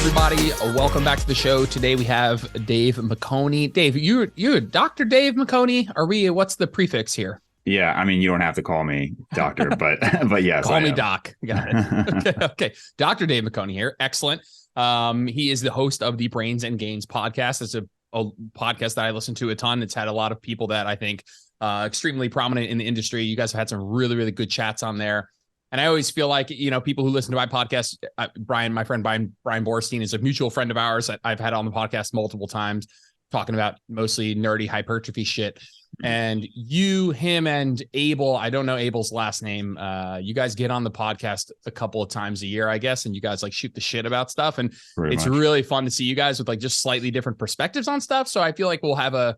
everybody. Welcome back to the show. Today we have Dave Maconi. Dave, you're Dr. Dave Maconi? Are we? What's the prefix here? Yeah, I mean, you don't have to call me doctor, but yes. Call me Doc. Got it. Okay. Dr. Dave Maconi here. Excellent. He is the host of the Brains and Gains podcast. It's a podcast that I listen to a ton. It's had a lot of people that I think extremely prominent in the industry. You guys have had some really, really good chats on there. And I always feel like, people who listen to my podcast, my friend Brian Borstein is a mutual friend of ours that I've had on the podcast multiple times, talking about mostly nerdy hypertrophy shit. And him and Abel, I don't know Abel's last name. You guys get on the podcast a couple of times a year, I guess, and you guys like shoot the shit about stuff. And it's really fun to see you guys with like just slightly different perspectives on stuff. So I feel like we'll have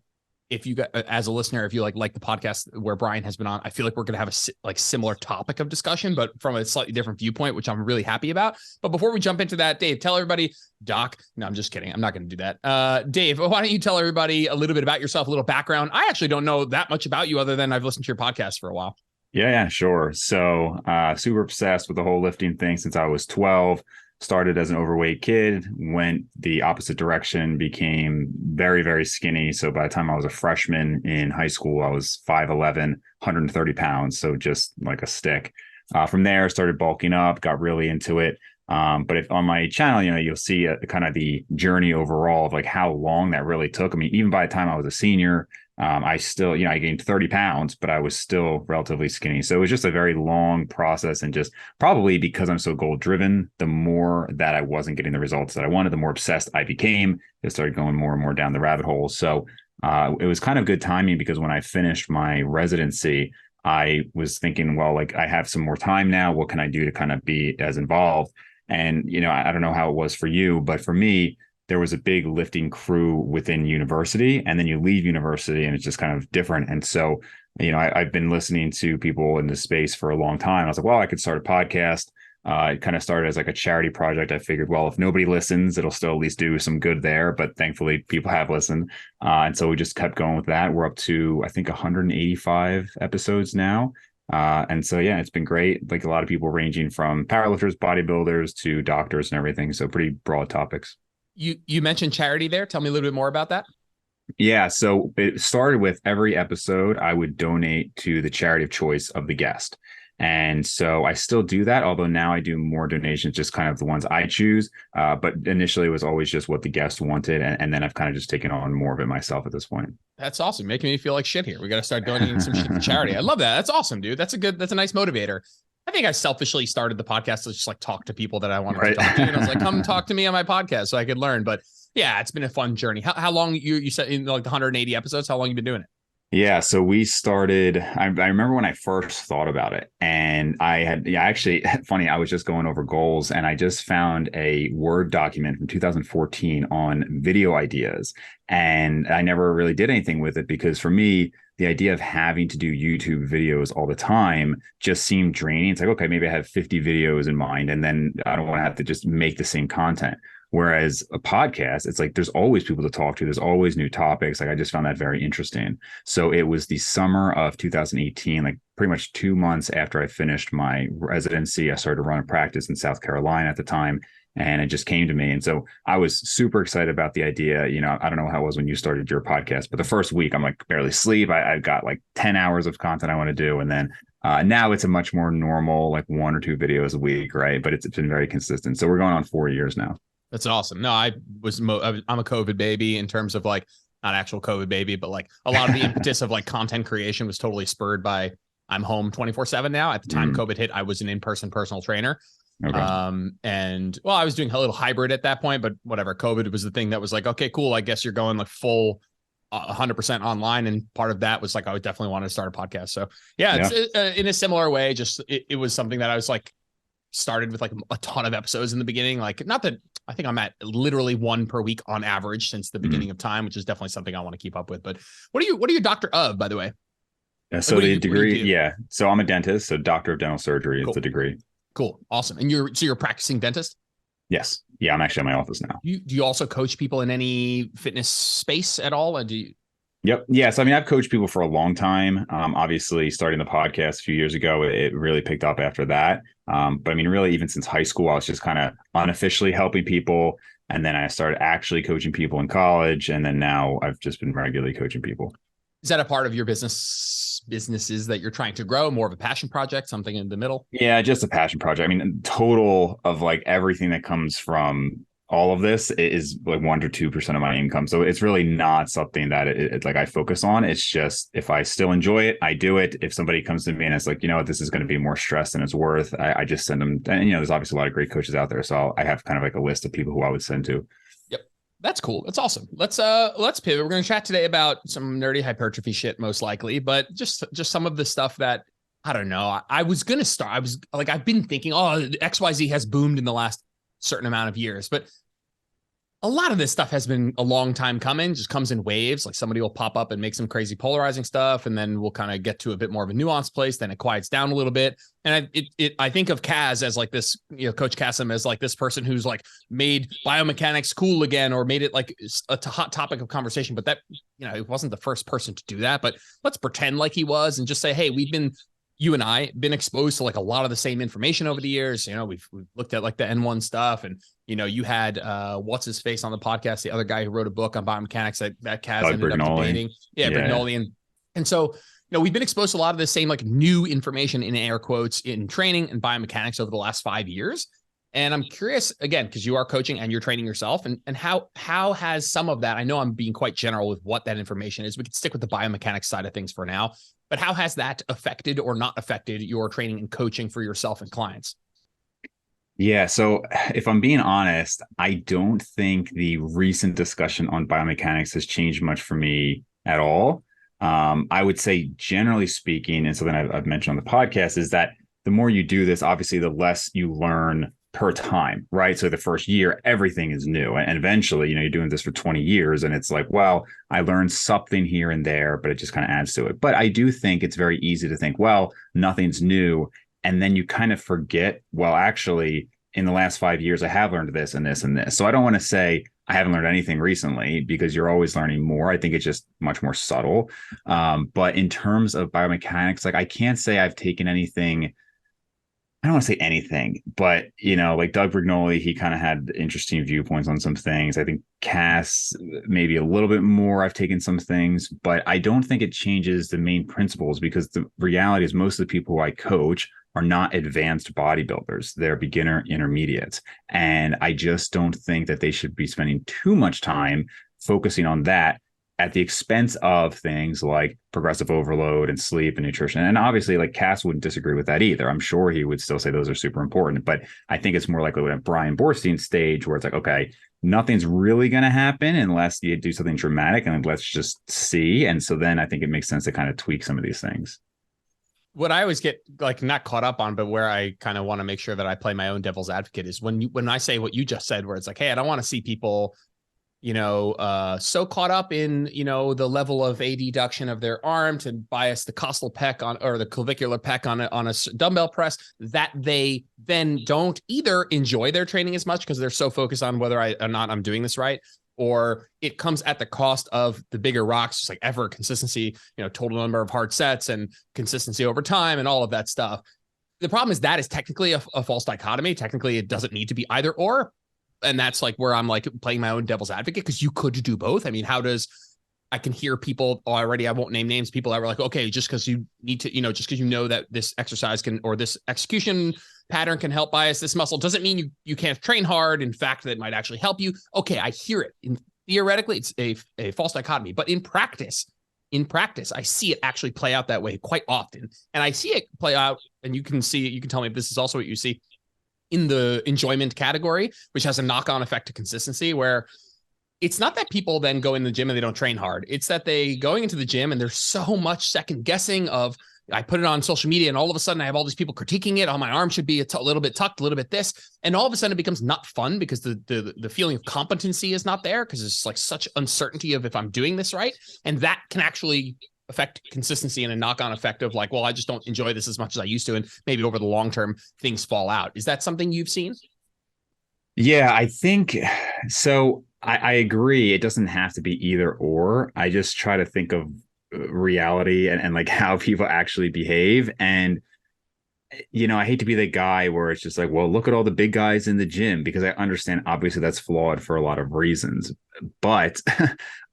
if you got, as a listener, if you like the podcast where Brian has been on, I feel like we're going to have a similar topic of discussion, but from a slightly different viewpoint, which I'm really happy about. But before we jump into that, Dave, tell everybody, Doc, no, I'm just kidding. I'm not going to do that. Dave, why don't you tell everybody a little bit about yourself, a little background? I actually don't know that much about you other than I've listened to your podcast for a while. Yeah, sure. So super obsessed with the whole lifting thing since I was 12. Started as an overweight kid, went the opposite direction, became very, very skinny. So by the time I was a freshman in high school, I was 5'11", 130 pounds. So just like a stick. From there, started bulking up, got really into it. But if on my channel, you'll see kind of the journey overall of like how long that really took. I mean, even by the time I was a senior, I still, I gained 30 pounds, but I was still relatively skinny. So it was just a very long process, and just probably because I'm so goal driven, the more that I wasn't getting the results that I wanted, the more obsessed I became. It started going more and more down the rabbit hole. So it was kind of good timing, because when I finished my residency, I was thinking, well, like I have some more time now. What can I do to kind of be as involved? And, I don't know how it was for you, but for me, there was a big lifting crew within university, and then you leave university and it's just kind of different. And so, I've been listening to people in this space for a long time. I was like, well, I could start a podcast. It kind of started as like a charity project. I figured, well, if nobody listens, it'll still at least do some good there. But thankfully, people have listened. And so we just kept going with that. We're up to, I think, 185 episodes now. And so, yeah, it's been great. Like a lot of people ranging from powerlifters, bodybuilders to doctors and everything. So pretty broad topics. You mentioned charity there. Tell me a little bit more about that. Yeah. So it started with every episode I would donate to the charity of choice of the guest. And so I still do that, although now I do more donations, just kind of the ones I choose. But initially it was always just what the guest wanted. And then I've kind of just taken on more of it myself at this point. That's awesome. Making me feel like shit here. We got to start donating some shit to charity. I love that. That's awesome, dude. That's a nice motivator. I think I selfishly started the podcast to just like talk to people that I wanted to talk to. And I was like, come talk to me on my podcast so I could learn. But yeah, it's been a fun journey. How long you said in like the 180 episodes, how long you been doing it? Yeah. So we started, I remember when I first thought about it, and actually funny, I was just going over goals and I just found a Word document from 2014 on video ideas. And I never really did anything with it, because for me, the idea of having to do YouTube videos all the time just seemed draining. It's like, okay, maybe I have 50 videos in mind, and then I don't want to have to just make the same content. Whereas a podcast, it's like there's always people to talk to. There's always new topics. Like I just found that very interesting. So it was the summer of 2018, like pretty much 2 months after I finished my residency. I started to run a practice in South Carolina at the time, and it just came to me. And so I was super excited about the idea. I don't know how it was when you started your podcast, but the first week I'm like barely sleep. I got like 10 hours of content I want to do. And then now it's a much more normal, like 1 or 2 videos a week. Right. But it's been very consistent. So we're going on 4 years now. That's awesome. No, I'm a COVID baby in terms of like, not actual COVID baby, but like a lot of the impetus of like content creation was totally spurred by I'm home 24/7 now. At the time COVID hit, I was an in-person personal trainer. Okay. And well, I was doing a little hybrid at that point, but whatever. COVID was the thing that was like, okay, cool. I guess you're going like full 100% online. And part of that was like, I would definitely want to start a podcast. So yeah, it's in a similar way, just it was something that I was like, started with like a ton of episodes in the beginning. Like, not that I think I'm at literally 1 per week on average since the beginning of time, which is definitely something I want to keep up with. But what are you a doctor of, by the way? So the degree, yeah. So I'm a dentist. So doctor of dental surgery is the degree. Cool. Awesome. And you're a practicing dentist? Yes. Yeah. I'm actually in my office now. Do you also coach people in any fitness space at all? And Yep. Yeah. So, I mean, I've coached people for a long time. Obviously, starting the podcast a few years ago, it really picked up after that. But I mean, really, even since high school, I was just kind of unofficially helping people And then I started actually coaching people in college. And then now I've just been regularly coaching people. Is that a part of your businesses that you're trying to grow? More of a passion project, something in the middle? Yeah, just a passion project. I mean, total of like everything that comes from all of this is like 1 to 2% of my income. So it's really not something that like I focus on. It's just if I still enjoy it, I do it. If somebody comes to me and it's like, you know what, this is going to be more stress than it's worth, I just send them. And, there's obviously a lot of great coaches out there. So I have kind of like a list of people who I would send to. That's cool. That's awesome. Let's pivot. We're going to chat today about some nerdy hypertrophy shit, most likely, but just some of the stuff that I don't know. I was going to start. I was like, I've been thinking, oh, XYZ has boomed in the last certain amount of years, but a lot of this stuff has been a long time coming, just comes in waves. Like somebody will pop up and make some crazy polarizing stuff, and then we'll kind of get to a bit more of a nuanced place. Then it quiets down a little bit. And I think of Kaz as like this, Coach Kasim as like this person who's like made biomechanics cool again, or made it like a hot topic of conversation. But that, it wasn't the first person to do that. But let's pretend like he was and just say, hey, you and I been exposed to like a lot of the same information over the years. We've looked at like the N1 stuff, and you had what's his face on the podcast, the other guy who wrote a book on biomechanics that Kaz ended up debating. Yeah, Brignoli. And so, we've been exposed to a lot of the same like new information in air quotes in training and biomechanics over the last 5 years. And I'm curious again, because you are coaching and you're training yourself, and how has some of that, I know I'm being quite general with what that information is. We could stick with the biomechanics side of things for now. But how has that affected or not affected your training and coaching for yourself and clients? Yeah. So if I'm being honest, I don't think the recent discussion on biomechanics has changed much for me at all. I would say, generally speaking, and something I've mentioned on the podcast, is that the more you do this, obviously, the less you learn per time, right? So the first year, everything is new. And eventually, you're doing this for 20 years and it's like, well, I learned something here and there, but it just kind of adds to it. But I do think it's very easy to think, well, nothing's new. And then you kind of forget, well, actually, in the last 5 years, I have learned this and this and this. So I don't want to say I haven't learned anything recently, because you're always learning more. I think it's just much more subtle. But in terms of biomechanics, like I can't say I've taken anything. I don't want to say anything, but like Doug Brignoli, he kind of had interesting viewpoints on some things. I think Cass, maybe a little bit more. I've taken some things, but I don't think it changes the main principles, because the reality is most of the people who I coach are not advanced bodybuilders. They're beginner intermediates. And I just don't think that they should be spending too much time focusing on that at the expense of things like progressive overload and sleep and nutrition. And obviously, like Cass wouldn't disagree with that either. I'm sure he would still say those are super important, but I think it's more likely at Brian Borstein's stage where it's like, okay, nothing's really going to happen unless you do something dramatic, and let's just see. And so then I think it makes sense to kind of tweak some of these things. What I always get like not caught up on, but where I kind of want to make sure that I play my own devil's advocate is when I say what you just said, where it's like, hey, I don't want to see people so caught up in, the level of adduction of their arm to bias the costal pec or the clavicular pec on a dumbbell press, that they then don't either enjoy their training as much because they're so focused on whether or not I'm doing this right, or it comes at the cost of the bigger rocks, just like effort, consistency, total number of hard sets and consistency over time and all of that stuff. The problem is that is technically a false dichotomy. Technically, it doesn't need to be either or. And that's like where I'm like playing my own devil's advocate, because you could do both. I mean, I can hear people already, I won't name names, people that were like, okay, just because you need to, just because that this exercise can, or this execution pattern can help bias this muscle, doesn't mean you can't train hard. In fact, that might actually help you. Okay, I hear it. Theoretically, it's a false dichotomy. But in practice, I see it actually play out that way quite often. And I see it play out, and you can tell me if this is also what you see, in the enjoyment category, which has a knock-on effect to consistency, where it's not that people then go in the gym and they don't train hard. It's that they going into the gym and there's so much second guessing of, I put it on social media and all of a sudden I have all these people critiquing it. Oh, my arm should be a little bit tucked, a little bit this. And all of a sudden it becomes not fun because the feeling of competency is not there, because it's like such uncertainty of if I'm doing this right. And that can actually affect consistency and a knock-on effect of like, well, I just don't enjoy this as much as I used to. And maybe over the long term, things fall out. Is that something you've seen? Yeah, I think so. I agree. It doesn't have to be either or. I just try to think of reality and like how people actually behave. And I hate to be the guy where it's just like, well, look at all the big guys in the gym, because I understand obviously that's flawed for a lot of reasons. But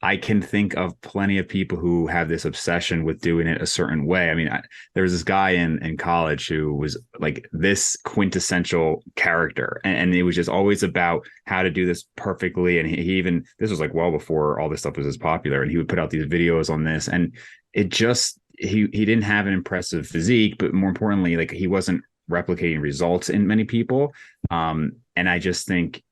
I can think of plenty of people who have this obsession with doing it a certain way. I mean, there was this guy in college who was like this quintessential character, and it was just always about how to do this perfectly. And he even, this was like well before all this stuff was as popular, and he would put out these videos on this, and it just, he didn't have an impressive physique, but more importantly, like he wasn't replicating results in many people. And I just think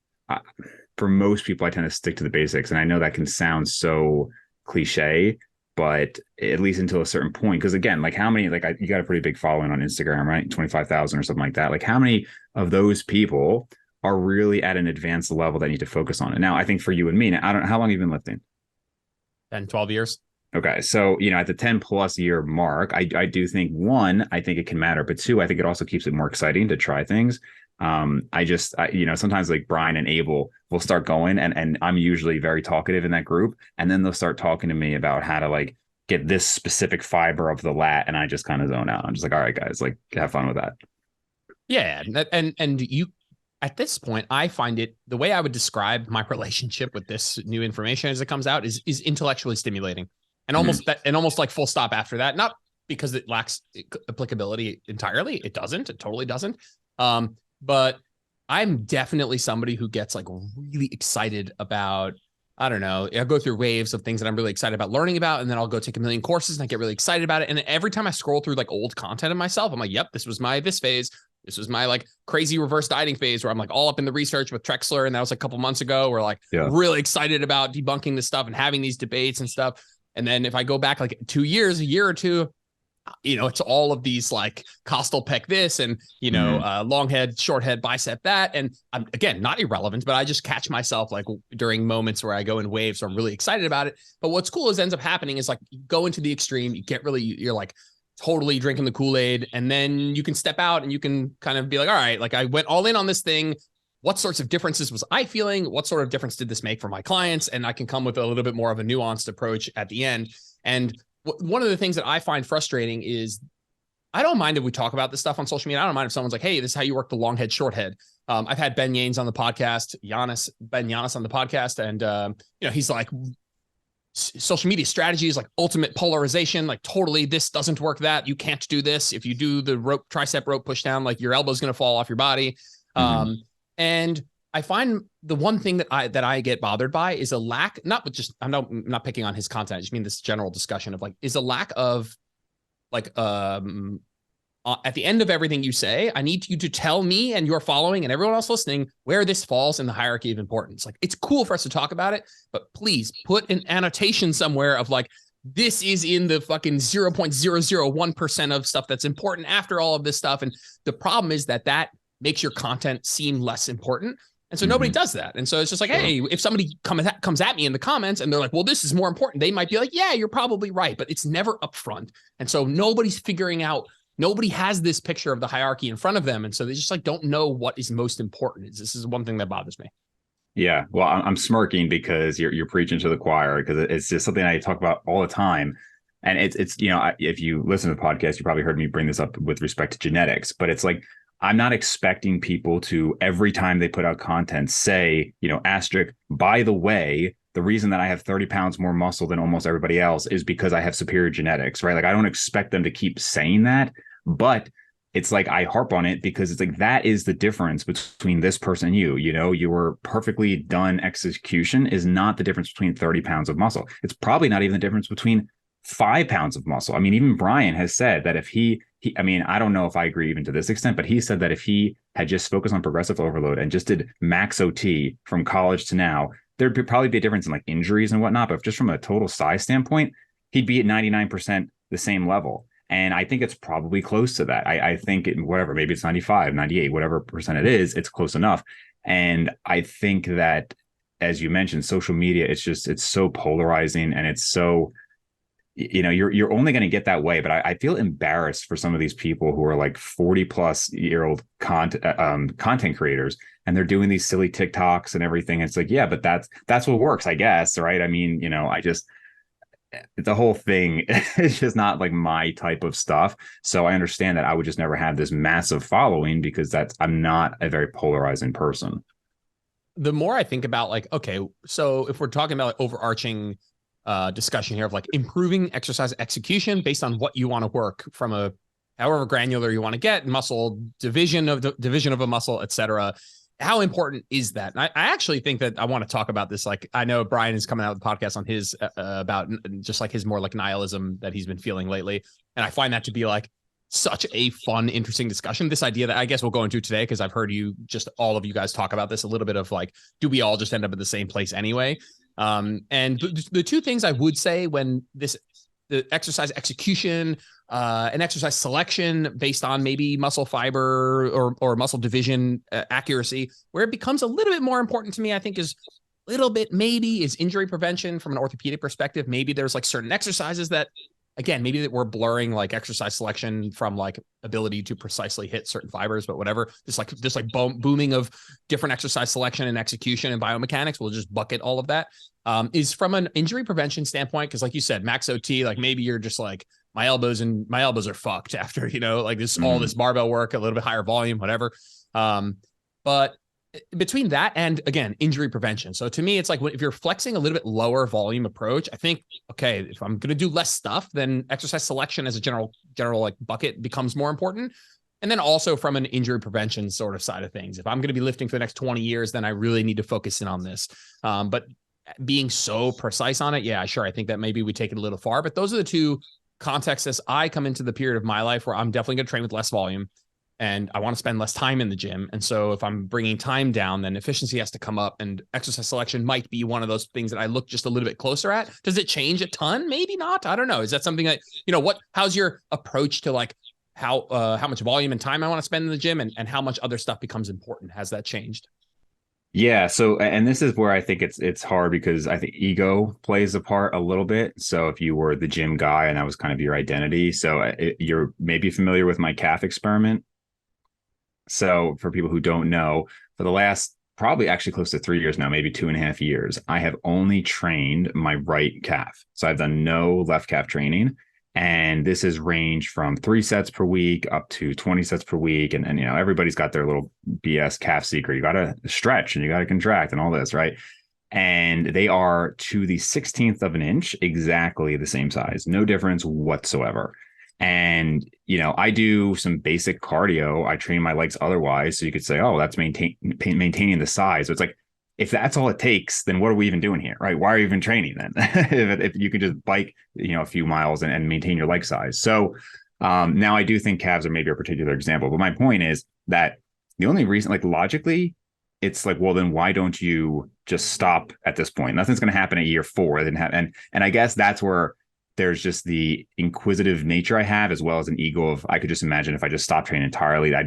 for most people, I tend to stick to the basics. And I know that can sound so cliche, but at least until a certain point, because again, like how many, like you got a pretty big following on Instagram, right? 25,000 or something like that. Like how many of those people are really at an advanced level that need to focus on it? Now, I think for you and me, I don't know, how long have you been lifting? 10, 12 years. Okay. So, at the 10 plus year mark, I do think one, I think it can matter, but two, I think it also keeps it more exciting to try things. Sometimes like Brian and Abel will start going and I'm usually very talkative in that group. And then they'll start talking to me about how to like get this specific fiber of the lat. And I just kind of zone out. I'm just like, all right, guys, like have fun with that. Yeah. And you, at this point, I find it, the way I would describe my relationship with this new information as it comes out is intellectually stimulating. And almost like full stop after that, not because it lacks applicability entirely. It doesn't. It totally doesn't. But I'm definitely somebody who gets like really excited about, I don't know, I'll go through waves of things that I'm really excited about learning about. And then I'll go take a million courses and I get really excited about it. And every time I scroll through like old content of myself, I'm like, yep, this was my this phase. This was my like crazy reverse dieting phase where I'm like all up in the research with Trexler. And that was like a couple months ago. We're like really excited about debunking this stuff and having these debates and stuff. And then if I go back like 2 years, a year or two, it's all of these like costal pec this and, long head, short head, bicep that. And I'm, again, not irrelevant, but I just catch myself like during moments where I go in waves. So I'm really excited about it. But what's cool is ends up happening is like you go into the extreme, you get really, you're like totally drinking the Kool-Aid. And then you can step out and you can kind of be like, all right, like I went all in on this thing. What sorts of differences was I feeling? What sort of difference did this make for my clients? And I can come with a little bit more of a nuanced approach at the end. And one of the things that I find frustrating is I don't mind if we talk about this stuff on social media. I don't mind if someone's like, hey, this is how you work the long head, short head. I've had Ben Yanes on the podcast, Ben Yanis on the podcast. And, he's like, social media strategy is like ultimate polarization. Like totally, this doesn't work, that you can't do this. If you do the tricep rope push down, like your elbow's going to fall off your body. And I find the one thing that I get bothered by is a lack, I'm not picking on his content. I just mean this general discussion of like, is a lack of like, at the end of everything you say, I need you to tell me and your following and everyone else listening where this falls in the hierarchy of importance. Like it's cool for us to talk about it, but please put an annotation somewhere of like, this is in the fucking 0.001% of stuff that's important after all of this stuff. And the problem is that makes your content seem less important. And so nobody does that. And so it's just like, hey, if somebody comes at me in the comments and they're like, well, this is more important, they might be like, yeah, you're probably right, but it's never upfront. And so nobody's figuring out, nobody has this picture of the hierarchy in front of them. And so they just like, don't know what is most important. This is one thing that bothers me. Yeah. Well, I'm smirking because you're preaching to the choir, because it's just something I talk about all the time. And it's, if you listen to the podcast, you probably heard me bring this up with respect to genetics, but it's like, I'm not expecting people to, every time they put out content, say, asterisk, by the way, the reason that I have 30 pounds more muscle than almost everybody else is because I have superior genetics, right? Like, I don't expect them to keep saying that, but it's like, I harp on it because it's like, that is the difference between this person and you, your perfectly done execution is not the difference between 30 pounds of muscle. It's probably not even the difference between 5 pounds of muscle. I mean, even Brian has said that if he, I mean, I don't know if I agree even to this extent, but he said that if he had just focused on progressive overload and just did max OT from college to now, there'd probably be a difference in like injuries and whatnot. But just from a total size standpoint, he'd be at 99% the same level. And I think it's probably close to that. I think whatever, maybe it's 95, 98, whatever percent it is, it's close enough. And I think that, as you mentioned, social media, it's so polarizing, and it's so, you're only going to get that way. But I feel embarrassed for some of these people who are like 40+ year old content creators, and they're doing these silly TikToks and everything. It's like, yeah, but that's what works, I guess. Right. I mean, the whole thing is just not like my type of stuff. So I understand that I would just never have this massive following because I'm not a very polarizing person. The more I think about like, okay, so if we're talking about like overarching discussion here of like improving exercise execution based on what you want to work from a however granular you want to get, muscle division of a muscle, etc. How important is that? And I actually think that I want to talk about this. Like, I know Brian is coming out with a podcast on his about just like his more like nihilism that he's been feeling lately. And I find that to be like such a fun, interesting discussion. This idea that I guess we'll go into today, because I've heard you, just all of you guys talk about this a little bit of like, do we all just end up at the same place anyway? And the two things I would say when the exercise execution and exercise selection based on maybe muscle fiber or muscle division accuracy, where it becomes a little bit more important to me, I think is injury prevention from an orthopedic perspective. Maybe there's like certain exercises that, again, maybe that we're blurring like exercise selection from like ability to precisely hit certain fibers, but whatever. This booming of different exercise selection and execution and biomechanics, we'll just bucket all of that. Is from an injury prevention standpoint, because like you said, max OT, like maybe you're just like, my elbows are fucked after, like this, all this barbell work, a little bit higher volume, whatever. But between that and, again, injury prevention. So to me, it's like if you're flexing a little bit lower volume approach, I think, okay, if I'm going to do less stuff, then exercise selection as a general like bucket becomes more important. And then also from an injury prevention sort of side of things, if I'm going to be lifting for the next 20 years, then I really need to focus in on this. But being so precise on it, yeah, sure, I think that maybe we take it a little far, but those are the two contexts as I come into the period of my life where I'm definitely going to train with less volume and I want to spend less time in the gym. And so if I'm bringing time down, then efficiency has to come up, and exercise selection might be one of those things that I look just a little bit closer at. Does it change a ton? Maybe not. I don't know. Is that something that, how's your approach to like how much volume and time I want to spend in the gym and how much other stuff becomes important? Has that changed? Yeah. So, and this is where I think it's hard because I think ego plays a part a little bit. So if you were the gym guy and that was kind of your identity, so you're maybe familiar with my calf experiment. So for people who don't know, for the last probably actually close to 3 years now, maybe 2.5 years, I have only trained my right calf. So I've done no left calf training. And this has ranged from 3 sets per week up to 20 sets per week. And everybody's got their little BS calf secret. You got to stretch and you got to contract and all this, right? And they are to the 16th of an inch, exactly the same size, no difference whatsoever. And, I do some basic cardio. I train my legs otherwise. So you could say, oh, that's maintaining the size. So it's like, if that's all it takes, then what are we even doing here, right? Why are you even training then? if you can just bike, a few miles and maintain your leg size. So now I do think calves are maybe a particular example. But my point is that the only reason, like logically, it's like, well, then why don't you just stop at this point? Nothing's going to happen at year 4. And I guess that's where there's just the inquisitive nature I have, as well as an ego of, I could just imagine if I just stopped training entirely, I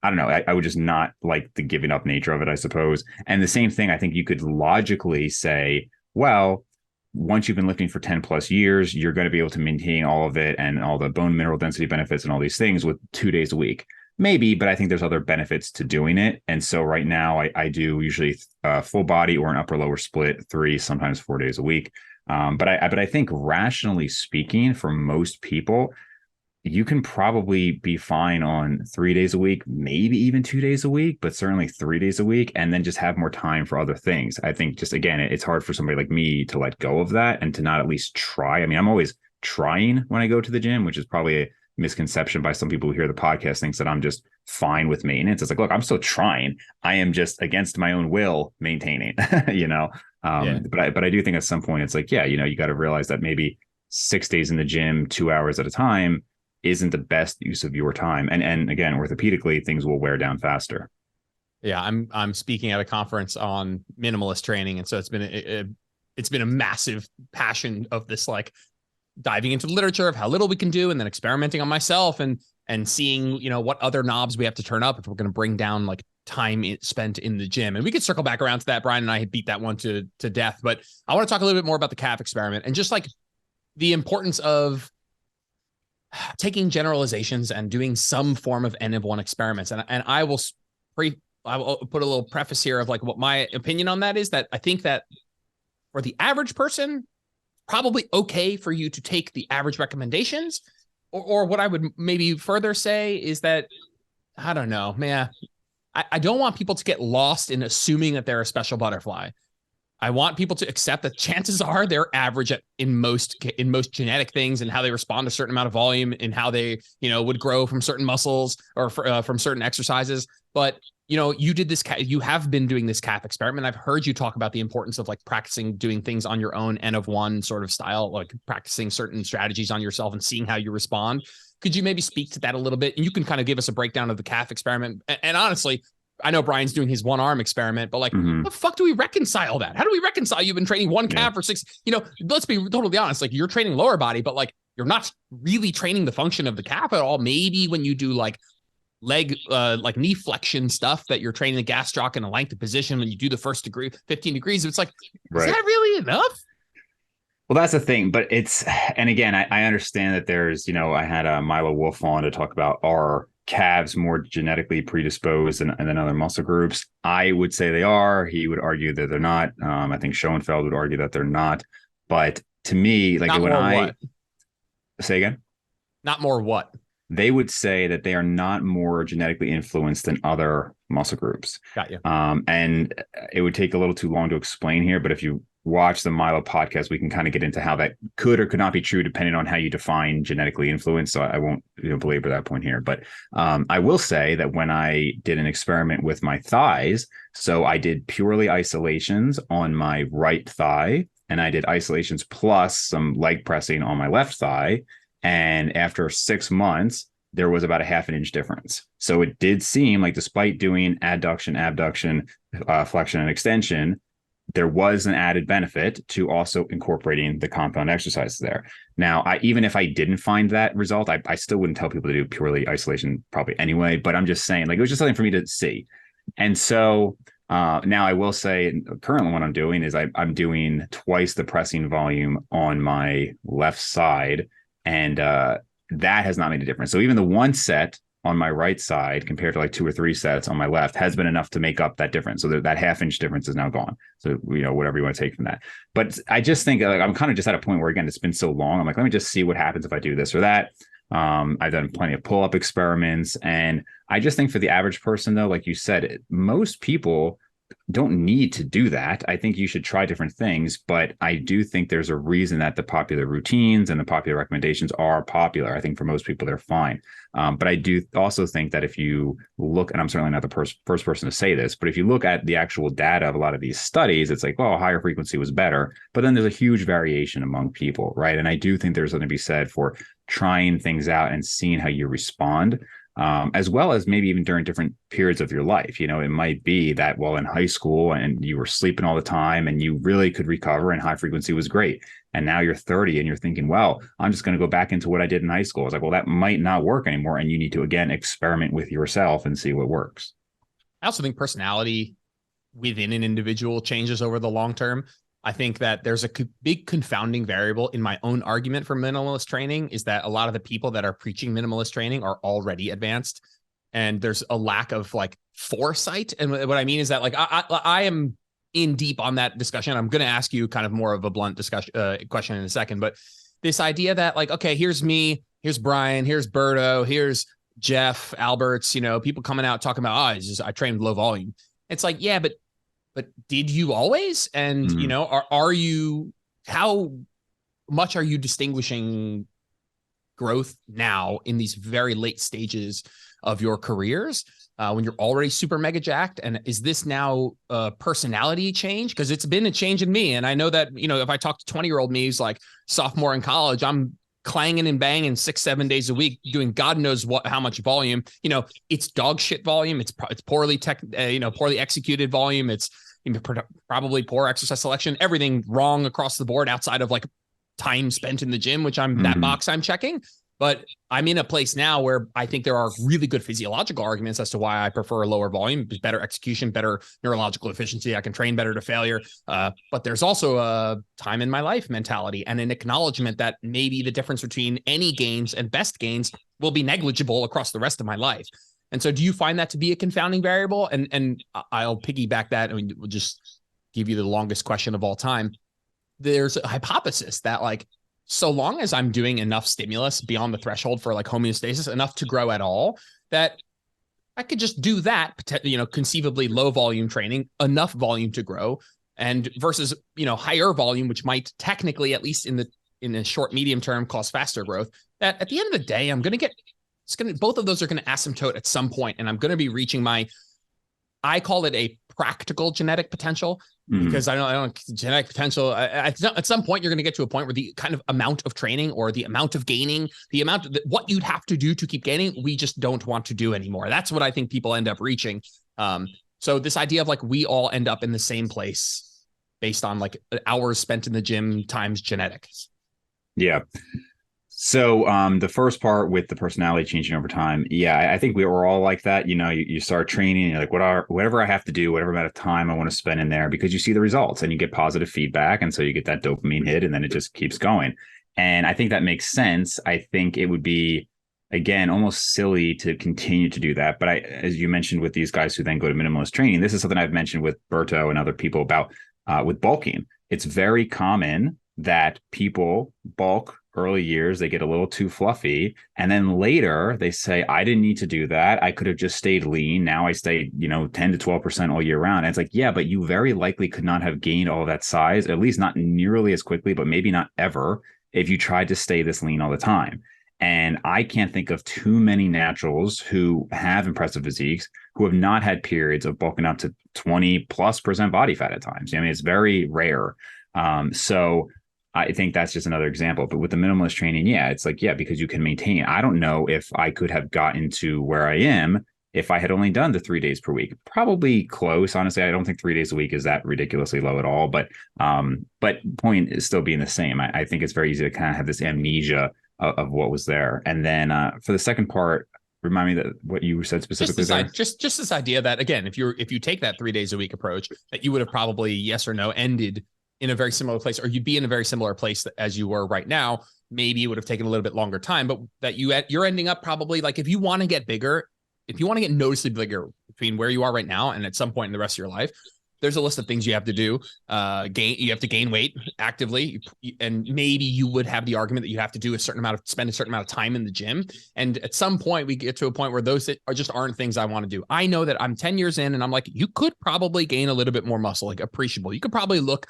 don't know, I would just not like the giving up nature of it, I suppose. And the same thing, I think you could logically say, well, once you've been lifting for 10 plus years, you're going to be able to maintain all of it and all the bone mineral density benefits and all these things with 2 days a week. Maybe, but I think there's other benefits to doing it. And so right now I do usually full body or an upper lower split 3, sometimes 4 days a week. But I think rationally speaking, for most people, you can probably be fine on 3 days a week, maybe even 2 days a week, but certainly 3 days a week, and then just have more time for other things. I think just, again, it's hard for somebody like me to let go of that and to not at least try. I mean, I'm always trying when I go to the gym, which is probably a misconception by some people who hear the podcast, thinks that I'm just fine with maintenance. It's like, look, I'm still trying. I am just against my own will maintaining, Yeah. But I do think at some point it's like, yeah, you got to realize that maybe 6 days in the gym, 2 hours at a time isn't the best use of your time. And again, orthopedically, things will wear down faster. Yeah, I'm speaking at a conference on minimalist training, and so it's been a massive passion of this, like diving into the literature of how little we can do, and then experimenting on myself and seeing what other knobs we have to turn up if we're going to bring down like time spent in the gym. And we could circle back around to that. Brian and I had beat that one to death, but I want to talk a little bit more about the calf experiment and just like the importance of taking generalizations and doing some form of N of 1 experiments. And I will put a little preface here of like what my opinion on that is, that I think that for the average person, probably okay for you to take the average recommendations. Or what I would maybe further say is that, I don't know, man, I don't want people to get lost in assuming that they're a special butterfly. I want people to accept that chances are they're average in most genetic things and how they respond to a certain amount of volume and how they, would grow from certain muscles or from certain exercises. But, you have been doing this calf experiment. I've heard you talk about the importance of like practicing doing things on your own N of one sort of style, like practicing certain strategies on yourself and seeing how you respond. Could you maybe speak to that a little bit? And you can kind of give us a breakdown of the calf experiment. And honestly, I know Brian's doing his one arm experiment, but like, how the fuck do we reconcile that? How do we reconcile you've been training one calf for 6? Let's be totally honest. Like, you're training lower body, but like, you're not really training the function of the calf at all. Maybe when you do like leg, like knee flexion stuff, that you're training the gastroc in a length of position when you do the first degree, 15 degrees. It's like, is that really enough? Well, that's the thing, but and again, I understand that there's, I had Milo Wolf on to talk about our calves more genetically predisposed than other muscle groups. I would say they are. He would argue that they're not. I think Schoenfeld would argue that they're not. But to me, like not when what? Say again, not more what? They would say that they are not more genetically influenced than other muscle groups. Got you. And it would take a little too long to explain here, but if you watch the Milo podcast, we can kind of get into how that could or could not be true depending on how you define genetically influenced. So I won't belabor that point here, but I will say that when I did an experiment with my thighs, so I did purely isolations on my right thigh, and I did isolations plus some leg pressing on my left thigh. And after 6 months, there was about a half an inch difference. So it did seem like, despite doing adduction, abduction, flexion, and extension, there was an added benefit to also incorporating the compound exercises there. Now, even if I didn't find that result, I still wouldn't tell people to do purely isolation probably anyway, but I'm just saying, like, it was just something for me to see. And so now I will say, currently what I'm doing is I'm doing twice the pressing volume on my left side, and that has not made a difference. So even the one set on my right side compared to like 2 or 3 sets on my left has been enough to make up that difference. So that half inch difference is now gone. So, whatever you want to take from that. But I just think, like, I'm kind of just at a point where, again, it's been so long. I'm like, let me just see what happens if I do this or that. I've done plenty of pull-up experiments. And I just think for the average person, though, like you said, most people don't need to do that. I think you should try different things, but I do think there's a reason that the popular routines and the popular recommendations are popular. I think for most people, they're fine. But I do also think that if you look, and I'm certainly not the first person to say this, but if you look at the actual data of a lot of these studies, it's like, well, higher frequency was better, but then there's a huge variation among people, right? And I do think there's something to be said for trying things out and seeing how you respond. As well as maybe even during different periods of your life. It might be that, well, in high school and you were sleeping all the time and you really could recover and high frequency was great. And now you're 30 and you're thinking, well, I'm just going to go back into what I did in high school. It's like, well, that might not work anymore. And you need to, again, experiment with yourself and see what works. I also think personality within an individual changes over the long term. I think that there's a big confounding variable in my own argument for minimalist training is that a lot of the people that are preaching minimalist training are already advanced, and there's a lack of like foresight. And what I mean is that, like, I am in deep on that discussion. I'm going to ask you kind of more of a blunt question in a second, but this idea that, like, okay, here's me, here's Brian, here's Berto, here's Jeff, Alberts, people coming out talking about, I trained low volume. It's like, yeah, but did you always? And, are you, how much are you distinguishing growth now in these very late stages of your careers when you're already super mega jacked? And is this now a personality change? Because it's been a change in me. And I know that, if I talk to 20-year-old me who's like sophomore in college, I'm clanging and banging 6-7 days a week, doing God knows how much volume. It's dog shit volume. It's poorly poorly executed volume. It's probably poor exercise selection, everything wrong across the board outside of like time spent in the gym, which that box I'm checking. But I'm in a place now where I think there are really good physiological arguments as to why I prefer a lower volume, better execution, better neurological efficiency. I can train better to failure. But there's also a time in my life mentality and an acknowledgement that maybe the difference between any gains and best gains will be negligible across the rest of my life. And so do you find that to be a confounding variable? And I'll piggyback that. I mean, we'll just give you the longest question of all time. there's a hypothesis that like, so long as I'm doing enough stimulus beyond the threshold for like homeostasis, enough to grow at all, that I could just do that, conceivably low volume training, enough volume to grow, and versus, higher volume, which might technically, at least in the short, medium term, cause faster growth. That at the end of the day, both of those are going to asymptote at some point, and I'm going to be reaching I call it a practical genetic potential, because I don't genetic potential. At some point, you're going to get to a point where the kind of amount of training or the amount of gaining, what you'd have to do to keep gaining, we just don't want to do anymore. That's what I think people end up reaching. So this idea of like, we all end up in the same place based on like hours spent in the gym times genetics. Yeah. So the first part with the personality changing over time, I think we were all like that. You start training and you're like, whatever I have to do, whatever amount of time I want to spend in there, because you see the results and you get positive feedback. And so you get that dopamine hit, and then it just keeps going. And I think that makes sense. I think it would be, again, almost silly to continue to do that. But as you mentioned with these guys who then go to minimalist training, this is something I've mentioned with Berto and other people about with bulking. It's very common that people bulk early years, they get a little too fluffy, and then later they say, I didn't need to do that, I could have just stayed lean. Now I stay 10 to 12% all year round. And it's like, yeah, but you very likely could not have gained all that size, at least not nearly as quickly, but maybe not ever, if you tried to stay this lean all the time. And I can't think of too many naturals who have impressive physiques who have not had periods of bulking up to 20+% body fat at times. I mean, it's very rare. So I think that's just another example. But with the minimalist training, it's like, because you can maintain. I don't know if I could have gotten to where I am if I had only done the 3 days per week. Probably close. Honestly, I don't think 3 days a week is that ridiculously low at all. But point is still being the same. I think it's very easy to kind of have this amnesia of what was there. And then for the second part, remind me that what you said specifically just this idea that, again, if you take that 3 days a week approach, that you would have probably, yes or no, ended in a very similar place, or you'd be in a very similar place as you were right now. Maybe it would have taken a little bit longer time, but that you're ending up probably, like, if you want to get bigger, if you want to get noticeably bigger between where you are right now and at some point in the rest of your life, there's a list of things you have to do. You have to gain weight actively, and maybe you would have the argument that you have to do spend a certain amount of time in the gym. And at some point, we get to a point where those aren't things I want to do. I know that I'm 10 years in, and I'm like, you could probably gain a little bit more muscle, like appreciable. You could probably look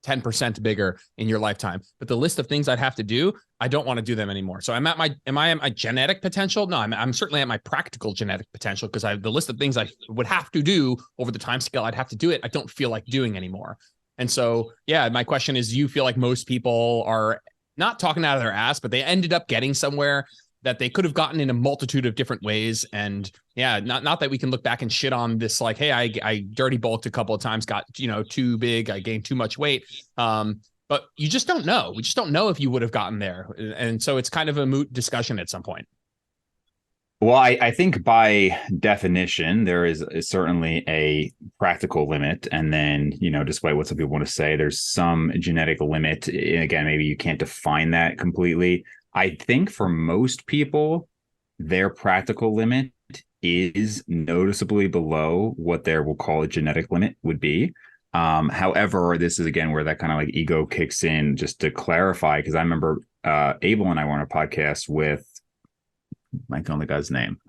10% bigger in your lifetime, but the list of things I'd have to do, I don't want to do them anymore. So am I at my genetic potential? No, I'm certainly at my practical genetic potential, because the list of things I would have to do over the time scale I'd have to do it, I don't feel like doing anymore. And so, my question is, do you feel like most people are not talking out of their ass, but they ended up getting somewhere that they could have gotten in a multitude of different ways? And not that we can look back and shit on this, like, hey, I dirty bulked a couple of times, got, too big, I gained too much weight. But you just don't know. We just don't know if you would have gotten there. And so it's kind of a moot discussion at some point. Well, I think by definition, there is certainly a practical limit. And then, despite what some people want to say, there's some genetic limit. And again, maybe you can't define that completely. I think for most people, their practical limit is noticeably below what we'll call a genetic limit would be. However, this is, again, where that kind of like ego kicks in, just to clarify, because I remember Abel and I were on a podcast with, I don't know the guy's name,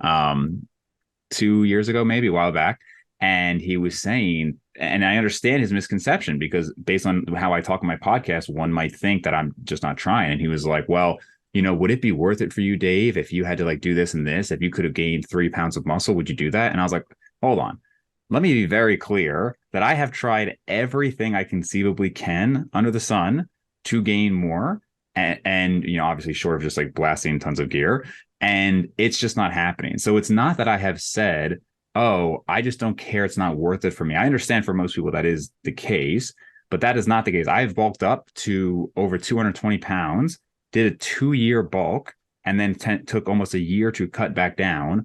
2 years ago, maybe a while back. And he was saying, and I understand his misconception, because based on how I talk on my podcast, one might think that I'm just not trying. And he was like, well, would it be worth it for you, Dave, if you had to like do this and this, if you could have gained 3 pounds of muscle, would you do that? And I was like, hold on, let me be very clear that I have tried everything I conceivably can under the sun to gain more. And obviously short of just like blasting tons of gear. And it's just not happening. So it's not that I have said, oh, I just don't care, it's not worth it for me. I understand for most people that is the case, but that is not the case. I've bulked up to over 220 pounds, did a 2-year bulk, and then took almost a year to cut back down,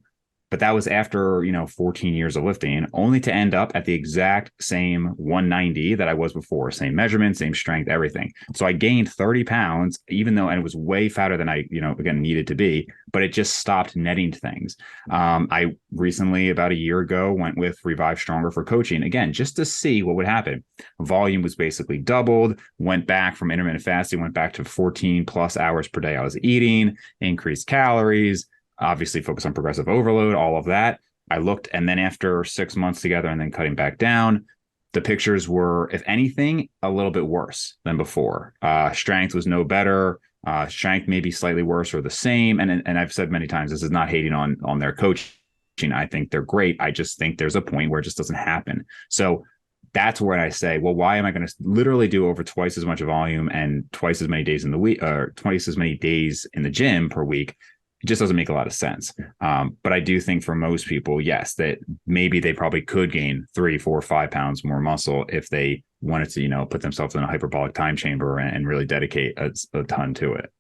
But that was after, 14 years of lifting, only to end up at the exact same 190 that I was before. Same measurement, same strength, everything. So I gained 30 pounds, even though, and it was way fatter than I, again, needed to be, but it just stopped netting things. I recently, about a year ago, went with Revive Stronger for coaching, again, just to see what would happen. Volume was basically doubled, went back from intermittent fasting, went back to 14 plus hours per day I was eating, increased calories, obviously focus on progressive overload, all of that. I looked, and then after 6 months together and then cutting back down, the pictures were, if anything, a little bit worse than before. Strength was no better. Strength maybe slightly worse or the same. And I've said many times, this is not hating on their coaching. I think they're great. I just think there's a point where it just doesn't happen. So that's where I say, well, why am I going to literally do over twice as much volume and twice as many days in the week, or twice as many days in the gym per week? It just doesn't make a lot of sense. But I do think for most people, yes, that maybe they probably could gain 3, 4, 5 pounds more muscle if they wanted to, put themselves in a hyperbolic time chamber and really dedicate a ton to it.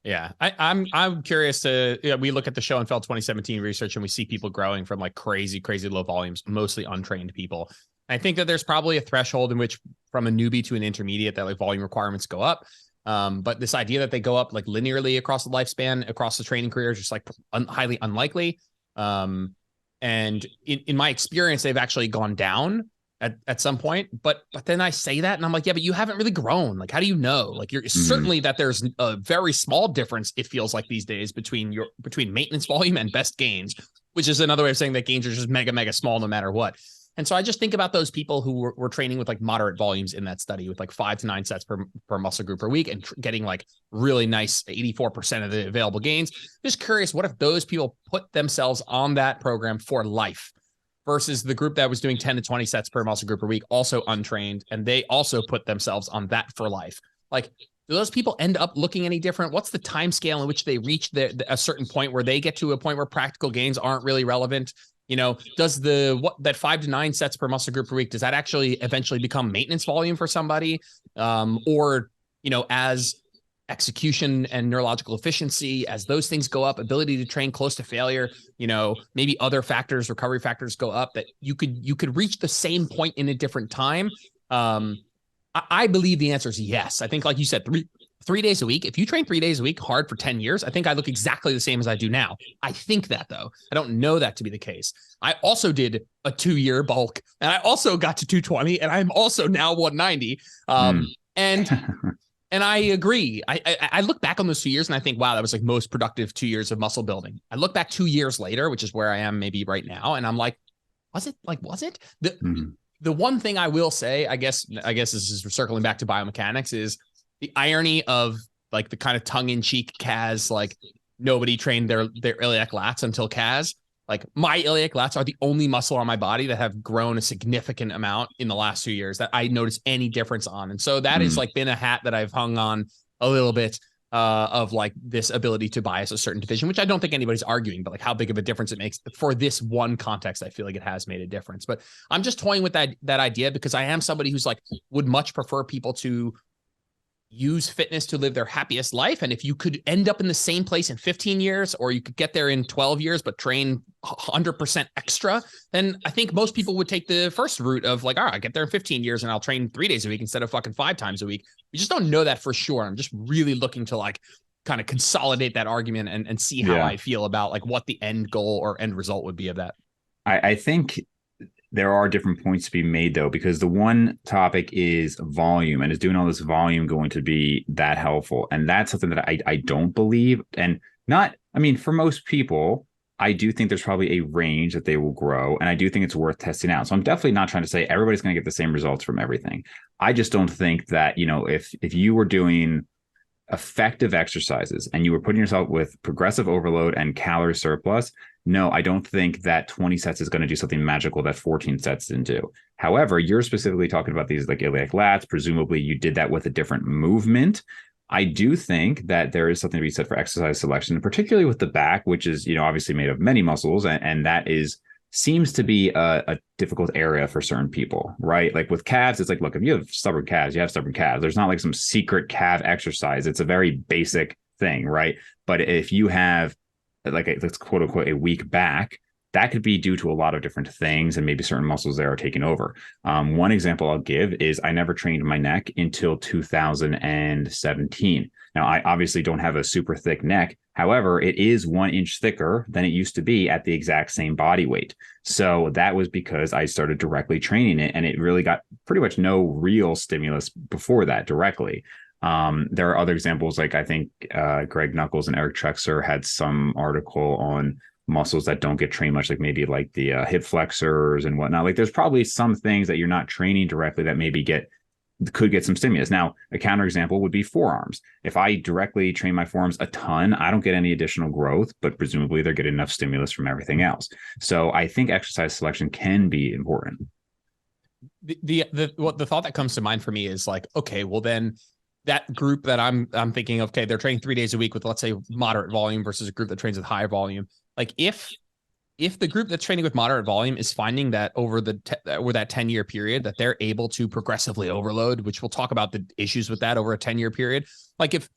Yeah, I'm curious to. We look at the Schoenfeld 2017 research and we see people growing from like crazy low volumes, mostly untrained people. I think that there's probably a threshold in which, from a newbie to an intermediate, that like volume requirements go up. But this idea that they go up like linearly across the lifespan, across the training career, is just like highly unlikely. And in my experience, they've actually gone down at some point. But then I say that and I'm like, yeah, but you haven't really grown. Like, how do you know? Like, you're certainly that there's a very small difference, it feels like these days, between maintenance volume and best gains, which is another way of saying that gains are just mega small no matter what. And so I just think about those people who were training with like moderate volumes in that study, with like 5 to 9 sets per muscle group per week, and getting like really nice 84% of the available gains. Just curious, what if those people put themselves on that program for life versus the group that was doing 10 to 20 sets per muscle group per week, also untrained, and they also put themselves on that for life? Like, do those people end up looking any different? What's the time scale in which they reach a certain point where they get to a point where practical gains aren't really relevant? Does that 5 to 9 sets per muscle group per week, does that actually eventually become maintenance volume for somebody? Or as execution and neurological efficiency, as those things go up, ability to train close to failure, maybe other factors, recovery factors go up, that you could reach the same point in a different time. I believe the answer is yes. I think, like you said, three days a week. If you train 3 days a week hard for 10 years, I think I look exactly the same as I do now. I think that, though. I don't know that to be the case. I also did a 2-year bulk, and I also got to 220, and I'm also now 190. And I agree. I look back on those 2 years and I think, wow, that was like most productive 2 years of muscle building. I look back 2 years later, which is where I am maybe right now, and I'm like, was it? The one thing I will say, I guess this is circling back to biomechanics, is the irony of like the kind of tongue-in-cheek Kaz, like nobody trained their iliac lats until Kaz. Like, my iliac lats are the only muscle on my body that have grown a significant amount in the last 2 years that I notice any difference on. And so that has like been a hat that I've hung on a little bit of like this ability to bias a certain division, which I don't think anybody's arguing, but like how big of a difference it makes for this one context. I feel like it has made a difference, but I'm just toying with that idea because I am somebody who's like, would much prefer people to use fitness to live their happiest life. And if you could end up in the same place in 15 years, or you could get there in 12 years, but train 100% extra, then I think most people would take the first route of like, all right, I get there in 15 years and I'll train 3 days a week instead of fucking 5 times a week. We just don't know that for sure. I'm just really looking to like kind of consolidate that argument and see how I feel about like what the end goal or end result would be of that. I think there are different points to be made, though, because the one topic is volume, and is doing all this volume going to be that helpful? And that's something that I don't believe. And for most people, I do think there's probably a range that they will grow. And I do think it's worth testing out. So I'm definitely not trying to say everybody's going to get the same results from everything. I just don't think that, if you were doing effective exercises and you were putting yourself with progressive overload and calorie surplus, no, I don't think that 20 sets is going to do something magical that 14 sets didn't do. However, you're specifically talking about these like iliac lats. Presumably you did that with a different movement. I do think that there is something to be said for exercise selection, particularly with the back, which is, obviously made of many muscles. And that seems to be a difficult area for certain people, right? Like with calves, it's like, look, if you have stubborn calves, you have stubborn calves. There's not like some secret calf exercise. It's a very basic thing, right? But if you have like let's quote unquote a weak back, that could be due to a lot of different things, and maybe certain muscles there are taking over. One example I'll give is I never trained my neck until 2017. Now, I obviously don't have a super thick neck. However, it is 1 inch thicker than it used to be at the exact same body weight. So that was because I started directly training it, and it really got pretty much no real stimulus before that directly. There are other examples, like I think Greg Nuckols and Eric Trexler had some article on muscles that don't get trained much, like maybe like the hip flexors and whatnot. Like there's probably some things that you're not training directly that maybe could get some stimulus. Now, a counterexample would be forearms. If I directly train my forearms a ton, I don't get any additional growth, but presumably they're getting enough stimulus from everything else. So I think exercise selection can be important. The thought that comes to mind for me is like, okay, well then that group that I'm thinking of, okay, they're training 3 days a week with, let's say, moderate volume versus a group that trains with higher volume. Like if the group that's training with moderate volume is finding that over that 10-year period that they're able to progressively overload, which we'll talk about the issues with that over a 10-year period. Like if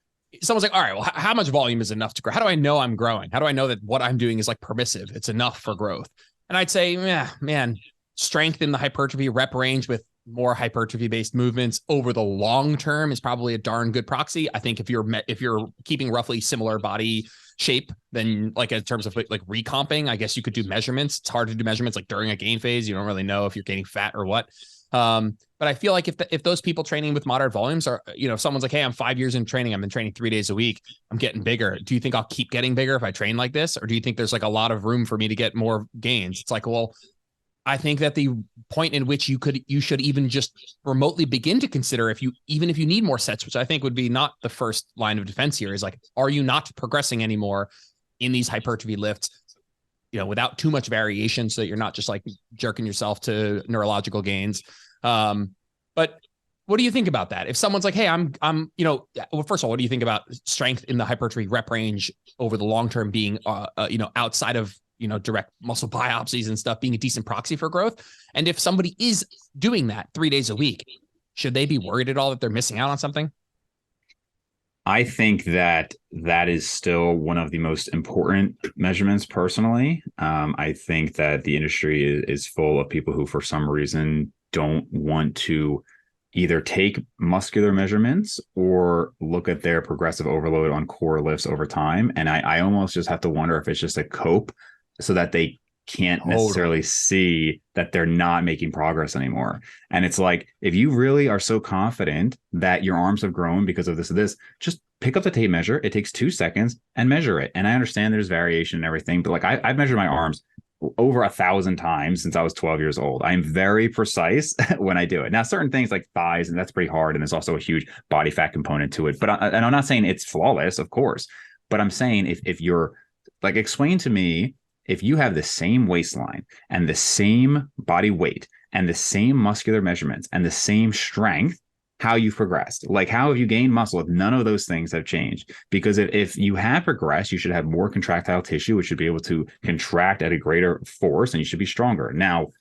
someone's like, all right, well, how much volume is enough to grow? How do I know I'm growing? How do I know that what I'm doing is like permissive? It's enough for growth. And I'd say, yeah, man, strength in the hypertrophy rep range with more hypertrophy based movements over the long term is probably a darn good proxy. I think if you're keeping roughly similar body shape, then like in terms of like recomping, I guess you could do measurements. It's hard to do measurements like during a gain phase. You don't really know if you're gaining fat or what. But I feel like if those people training with moderate volumes are, if someone's like, hey, I'm 5 years in training, I've been training 3 days a week, I'm getting bigger. Do you think I'll keep getting bigger if I train like this? Or do you think there's like a lot of room for me to get more gains? It's like, well, I think that the point in which you should even just remotely begin to consider even if you need more sets, which I think would be not the first line of defense here, is like, are you not progressing anymore in these hypertrophy lifts, without too much variation, so that you're not just like jerking yourself to neurological gains. But what do you think about that? If someone's like, hey, well, first of all, what do you think about strength in the hypertrophy rep range over the long term being, outside of direct muscle biopsies and stuff being a decent proxy for growth? And if somebody is doing that 3 days a week, should they be worried at all that they're missing out on something? I think that is still one of the most important measurements personally. I think that the industry is full of people who, for some reason, don't want to either take muscular measurements or look at their progressive overload on core lifts over time. And I almost just have to wonder if it's just a cope so that they can't necessarily see that they're not making progress anymore. And it's like, if you really are so confident that your arms have grown because of this, just pick up the tape measure. It takes 2 seconds and measure it. And I understand there's variation and everything, but like I've measured my arms over 1,000 times since I was 12 years old. I'm very precise when I do it. Now, certain things like thighs, and that's pretty hard. And there's also a huge body fat component to it. But and I'm not saying it's flawless, of course, but I'm saying if you're like, explain to me, if you have the same waistline and the same body weight and the same muscular measurements and the same strength, how you've progressed. Like, how have you gained muscle if none of those things have changed? Because if you have progressed, you should have more contractile tissue, which should be able to contract at a greater force, and you should be stronger. Now,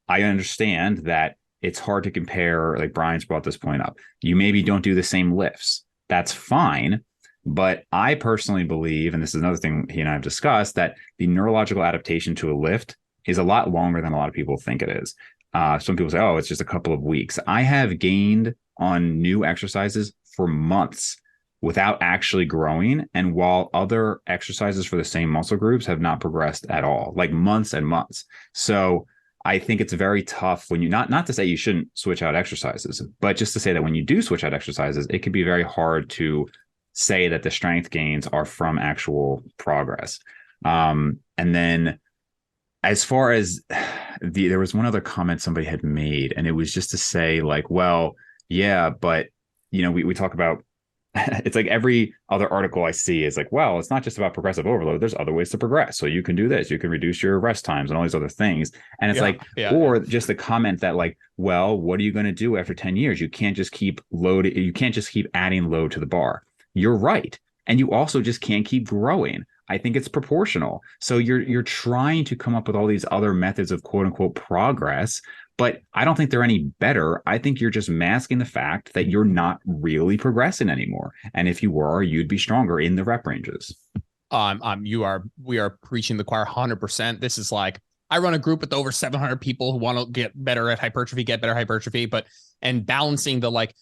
I understand that it's hard to compare, like Brian's brought this point up. You maybe don't do the same lifts. That's fine. But I personally believe, and this is another thing he and I have discussed, that the neurological adaptation to a lift is a lot longer than a lot of people think it is. Some people say, oh, it's just a couple of weeks. I have gained on new exercises for months without actually growing. And while other exercises for the same muscle groups have not progressed at all, like months and months. So I think it's very tough when you not to say you shouldn't switch out exercises, but just to say that when you do switch out exercises, it can be very hard to say that the strength gains are from actual progress. And then as far as there was one other comment somebody had made, and it was just to say like, well, yeah, but we talk about, it's like every other article I see is like, well, it's not just about progressive overload. There's other ways to progress. So you can do this, you can reduce your rest times and all these other things. And it's just the comment that like, well, what are you going to do after 10 years? You can't just keep loading. You can't just keep adding load to the bar. You're right. And you also just can't keep growing. I think it's proportional. So you're trying to come up with all these other methods of quote unquote progress, but I don't think they're any better. I think you're just masking the fact that you're not really progressing anymore. And if you were, you'd be stronger in the rep ranges. We are preaching the choir 100%. This is like, I run a group with over 700 people who want to get better at hypertrophy, and balancing the like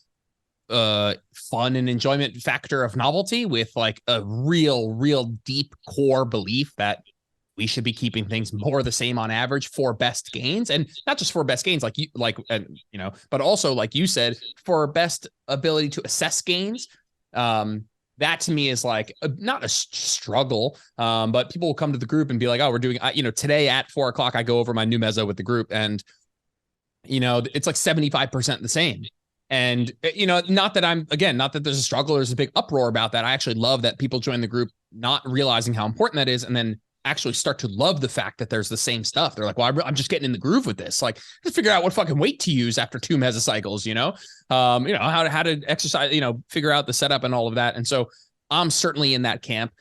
fun and enjoyment factor of novelty with like a real deep core belief that we should be keeping things more the same on average for best gains, and not just for best gains, but also like you said, for best ability to assess gains. That to me is like not a struggle, but people will come to the group and be like, oh, we're doing, today at 4:00, I go over my new meso with the group, and, it's like 75% the same. And, not that there's a struggle or there's a big uproar about that. I actually love that people join the group not realizing how important that is, and then actually start to love the fact that there's the same stuff. They're like, well, I'm just getting in the groove with this. Like, let's figure out what fucking weight to use after 2 mesocycles, how to exercise, figure out the setup and all of that. And so I'm certainly in that camp.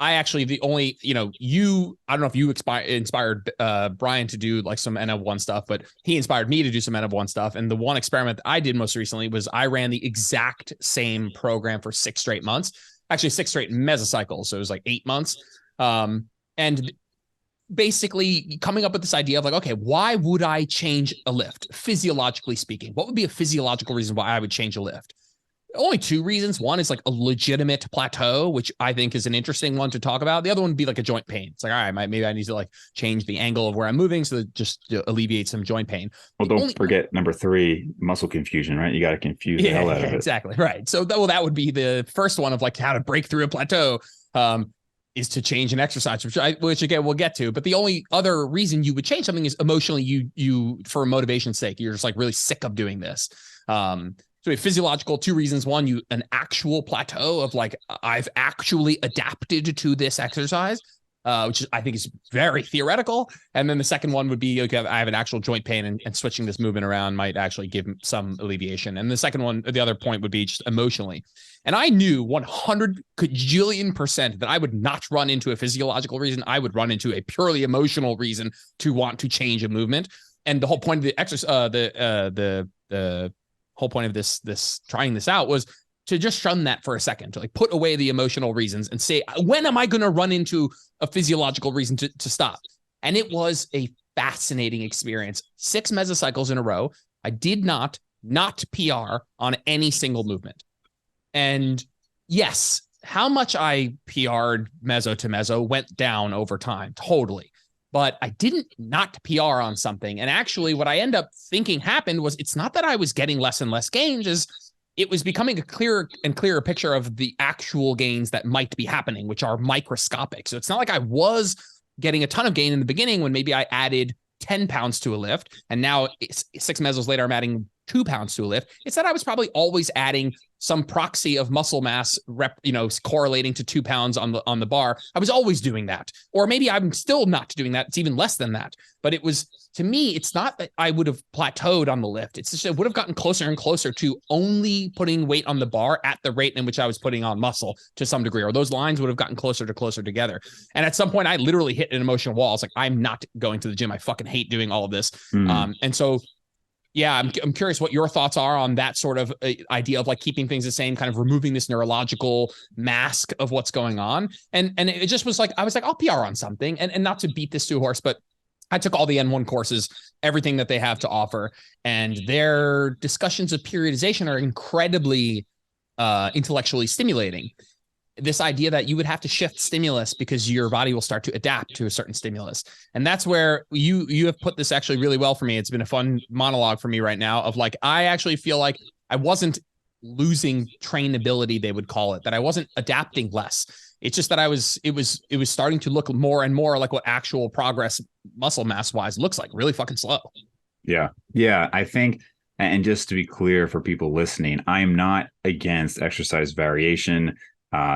I actually, I don't know if you inspired Brian to do like some NF1 stuff, but he inspired me to do some NF1 stuff. And the one experiment that I did most recently was I ran the exact same program for 6 straight months, actually 6 straight mesocycles. So it was like 8 months. And basically coming up with this idea of like, okay, why would I change a lift? Physiologically speaking, what would be a physiological reason why I would change a lift? Only 2 reasons. One is like a legitimate plateau, which I think is an interesting one to talk about. The other one would be like a joint pain. It's like, all right, maybe I need to like change the angle of where I'm moving so that just to alleviate some joint pain. Well, don't forget number 3, muscle confusion, right? You got to confuse the hell out of it. Exactly. Right. So that would be the first one of like how to break through a plateau. Is to change an exercise, which again we'll get to. But the only other reason you would change something is emotionally, you for motivation's sake, you're just like really sick of doing this. So a physiological 2 reasons. One, an actual plateau of like, I've actually adapted to this exercise, which I think is very theoretical. And then the second one would be, okay, I have an actual joint pain, and switching this movement around might actually give some alleviation. And the second one, the other point would be just emotionally. And I knew 100 cajillion% that I would not run into a physiological reason. I would run into a purely emotional reason to want to change a movement. And the whole point of the exercise, the whole point of this trying this out was to just shun that for a second, to like put away the emotional reasons and say, when am I going to run into a physiological reason to stop? And it was a fascinating experience. 6 mesocycles in a row. I did not PR on any single movement. And yes, how much I PR'd meso to meso went down over time, totally. But I didn't not PR on something. And actually what I end up thinking happened was, it's not that I was getting less and less gains, it was becoming a clearer and clearer picture of the actual gains that might be happening, which are microscopic. So it's not like I was getting a ton of gain in the beginning when maybe I added 10 pounds to a lift, and now 6 mesos later, I'm adding 2 pounds to a lift. It's that I was probably always adding some proxy of muscle mass correlating to 2 pounds on the bar. I was always doing that. Or maybe I'm still not doing that. It's even less than that. But it was, to me, it's not that I would have plateaued on the lift. It's just, it would have gotten closer and closer to only putting weight on the bar at the rate in which I was putting on muscle to some degree, or those lines would have gotten closer together. And at some point I literally hit an emotional wall. It's like, I'm not going to the gym. I fucking hate doing all of this. And so, yeah, I'm curious what your thoughts are on that sort of idea of like keeping things the same, kind of removing this neurological mask of what's going on. And it just was like, I was like, I'll PR on something, and not to beat this to a horse, but I took all the N1 courses, everything that they have to offer, and their discussions of periodization are incredibly intellectually stimulating. This idea that you would have to shift stimulus because your body will start to adapt to a certain stimulus. And that's where you have put this actually really well for me. It's been a fun monologue for me right now of like, I actually feel like I wasn't losing trainability, they would call it, that I wasn't adapting less. It's just that it was starting to look more and more like what actual progress muscle mass wise looks like, really fucking slow. Yeah. Yeah. I think, and just to be clear for people listening, I am not against exercise variation.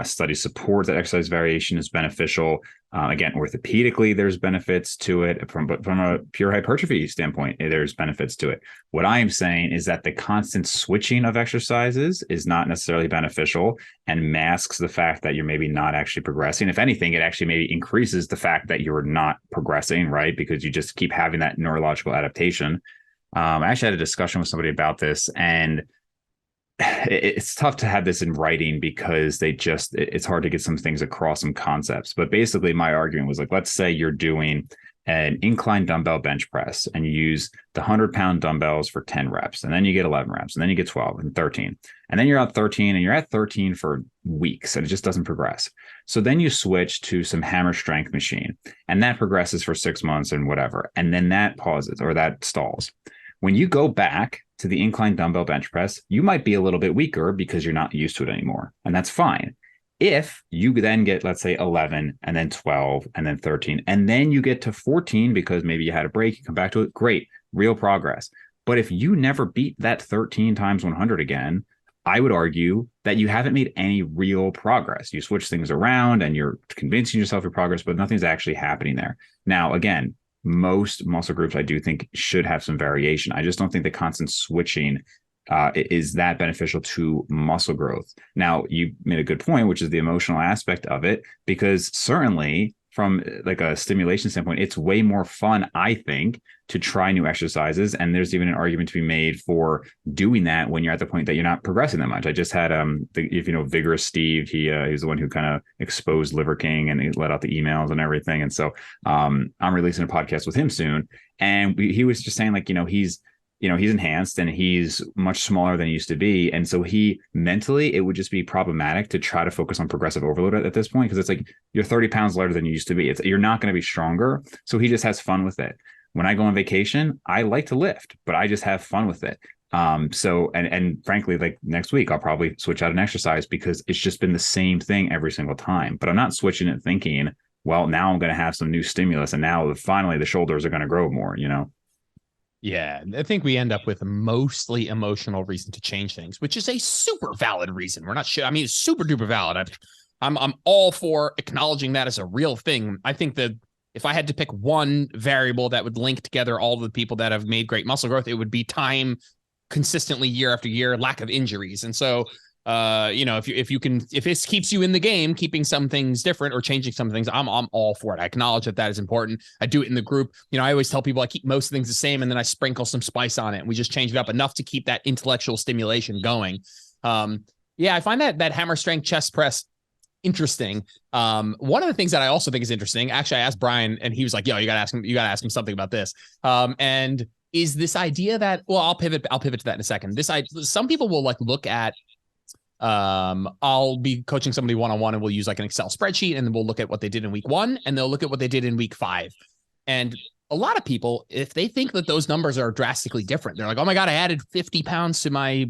Studies support that exercise variation is beneficial. Again, orthopedically, there's benefits to it. From a pure hypertrophy standpoint, there's benefits to it. What I am saying is that the constant switching of exercises is not necessarily beneficial and masks the fact that you're maybe not actually progressing. If anything, it actually maybe increases the fact that you're not progressing, right? Because you just keep having that neurological adaptation. I actually had a discussion with somebody about this, and it's tough to have this in writing because it's hard to get some things across, some concepts. But basically my argument was like, let's say you're doing an incline dumbbell bench press and you use the 100-pound dumbbells for 10 reps, and then you get 11 reps, and then you get 12 and 13, and then you're at 13 and you're at 13 for weeks and it just doesn't progress. So then you switch to some hammer strength machine and that progresses for 6 months and whatever. And then that pauses or that stalls. When you go back to the incline dumbbell bench press, you might be a little bit weaker because you're not used to it anymore. And that's fine. If you then get, let's say, 11 and then 12 and then 13, and then you get to 14 because maybe you had a break, you come back to it, great, real progress. But if you never beat that 13 times 100 again, I would argue that you haven't made any real progress. You switch things around and you're convincing yourself your progress, but nothing's actually happening there. Now, again, most muscle groups I do think should have some variation. I just don't think the constant switching is that beneficial to muscle growth. Now, you made a good point, which is the emotional aspect of it, because certainly from like a stimulation standpoint, it's way more fun, I think, to try new exercises. And there's even an argument to be made for doing that when you're at the point that you're not progressing that much. I just had, if you know, Vigorous Steve, he's the one who kind of exposed Liver King and he let out the emails and everything. And so I'm releasing a podcast with him soon. And he was just saying, like, he's enhanced and he's much smaller than he used to be. And so he mentally, it would just be problematic to try to focus on progressive overload at this point, because it's like you're 30 pounds lighter than you used to be. You're not going to be stronger. So he just has fun with it. When I go on vacation, I like to lift, but I just have fun with it. So frankly, like next week, I'll probably switch out an exercise because it's just been the same thing every single time. But I'm not switching it thinking, well, now I'm going to have some new stimulus and now finally the shoulders are going to grow more, Yeah, I think we end up with a mostly emotional reason to change things, which is a super valid reason. We're not sure. I mean, it's super duper valid. I'm all for acknowledging that as a real thing. I think that if I had to pick one variable that would link together all the people that have made great muscle growth, it would be time consistently year after year, lack of injuries. And so, if this keeps you in the game, keeping some things different or changing some things, I'm all for it. I acknowledge that is important. I do it in the group. I always tell people I keep most things the same and then I sprinkle some spice on it and we just change it up enough to keep that intellectual stimulation going. I find that hammer strength chest press interesting. One of the things that I also think is interesting, actually, I asked Brian and he was like, yo, you gotta ask him something about this. And is this idea that, well, I'll pivot to that in a second. Some people will like look at, I'll be coaching somebody one-on-one and we'll use like an Excel spreadsheet and then we'll look at what they did in week 1 and they'll look at what they did in week 5. And a lot of people, if they think that those numbers are drastically different, they're like, oh my God, I added 50 pounds to my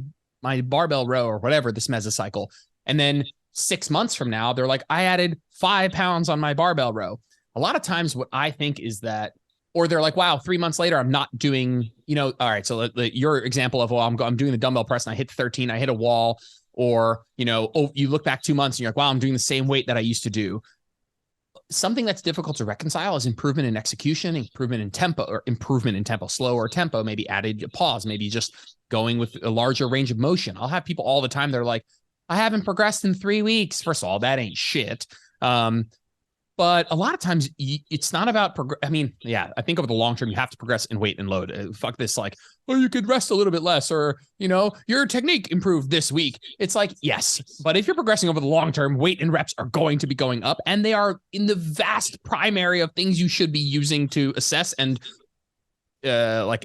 barbell row or whatever this mesocycle. And then 6 months from now, they're like, I added 5 pounds on my barbell row. A lot of times what I think is that, or they're like, wow, 3 months later, I'm not doing, all right. So your example of, well, I'm doing the dumbbell press and I hit 13, I hit a wall. Or, you look back 2 months and you're like, wow, I'm doing the same weight that I used to do. Something that's difficult to reconcile is improvement in execution, improvement in tempo, slower tempo, maybe added a pause, maybe just going with a larger range of motion. I'll have people all the time. They're like, I haven't progressed in 3 weeks. First of all, that ain't shit. But a lot of times it's not about, I think over the long term, you have to progress in weight and load. Fuck this, like, oh, you could rest a little bit less or, your technique improved this week. It's like, yes, but if you're progressing over the long term, weight and reps are going to be going up and they are in the vast primary of things you should be using to assess and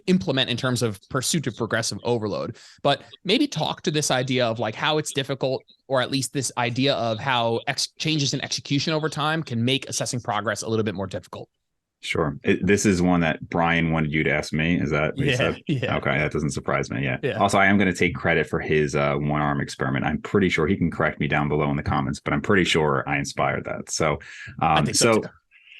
implement in terms of pursuit of progressive overload. But maybe talk to this idea of like how it's difficult, or at least this idea of how changes in execution over time can make assessing progress a little bit more difficult. Sure. This is one that Brian wanted you to ask me. Is that what you said? Yeah. Okay. That doesn't surprise me. Yeah. Also, I am going to take credit for his one arm experiment. I'm pretty sure he can correct me down below in the comments, but I'm pretty sure I inspired that. So, I think so too.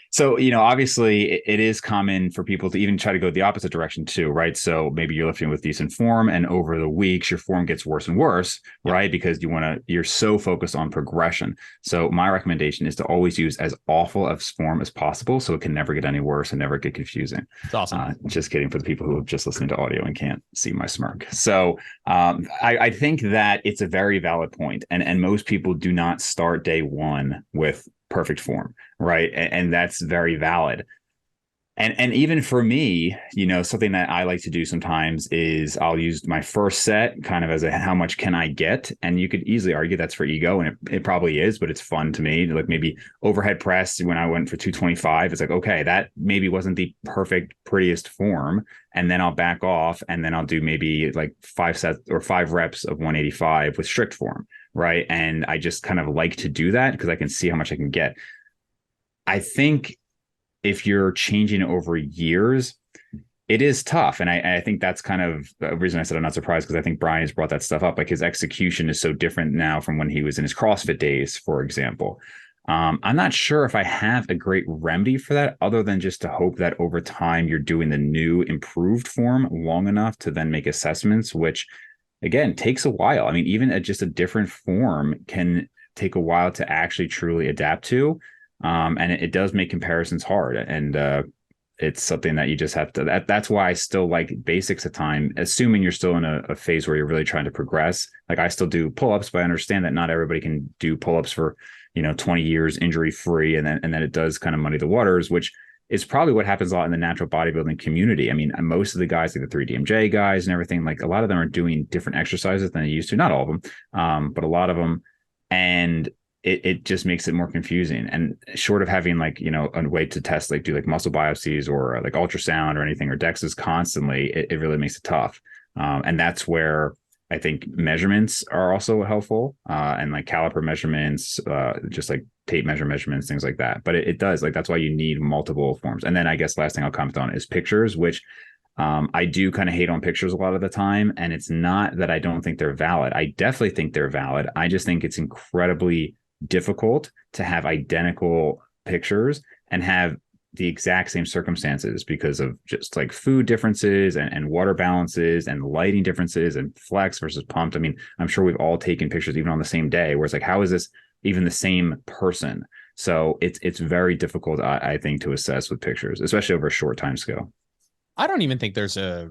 So, obviously it is common for people to even try to go the opposite direction too, right? So maybe you're lifting with decent form and over the weeks, your form gets worse and worse, right? Because you're so focused on progression. So my recommendation is to always use as awful of form as possible so it can never get any worse and never get confusing. It's awesome. Just kidding for the people who have just listened to audio and can't see my smirk. So I think that it's a very valid point. And most people do not start day one with perfect form, right? And that's very valid. And even for me, something that I like to do sometimes is I'll use my first set kind of as a how much can I get? And you could easily argue that's for ego, and it probably is, but it's fun to me. Like maybe overhead press when I went for 225, it's like, okay, that maybe wasn't the perfect, prettiest form. And then I'll back off and then I'll do maybe like 5 sets or 5 reps of 185 with strict form. Right. And I just kind of like to do that because I can see how much I can get. I think if you're changing over years, it is tough. And I think that's kind of the reason I said I'm not surprised, because I think Brian has brought that stuff up. Like his execution is so different now from when he was in his CrossFit days, for example. I'm not sure if I have a great remedy for that other than just to hope that over time you're doing the new improved form long enough to then make assessments, which again takes a while. I mean, even at just a different form can take a while to actually truly adapt to. And it does make comparisons hard. And it's something that you just have to, that's why I still like basics at time, assuming you're still in a phase where you're really trying to progress. Like I still do pull-ups, but I understand that not everybody can do pull-ups for, 20 years injury free. And then it does kind of muddy the waters, which is probably what happens a lot in the natural bodybuilding community. I mean, most of the guys, like the 3DMJ guys and everything, like a lot of them are doing different exercises than they used to. Not all of them, but a lot of them. And it just makes it more confusing. And short of having like, a way to test, like do like muscle biopsies or like ultrasound or anything, or DEXAs constantly, it really makes it tough. And that's where I think measurements are also helpful, and like caliper measurements, just like tape measurements, things like that. But it does, like, that's why you need multiple forms. And then I guess last thing I'll comment on is pictures, which I do kind of hate on pictures a lot of the time. And it's not that I don't think they're valid. I definitely think they're valid. I just think it's incredibly difficult to have identical pictures and have the exact same circumstances because of just like food differences and water balances and lighting differences and flex versus pumped. I mean, I'm sure we've all taken pictures even on the same day where it's like, how is this even the same person? So it's very difficult, I think, to assess with pictures, especially over a short time scale. I don't even think there's a,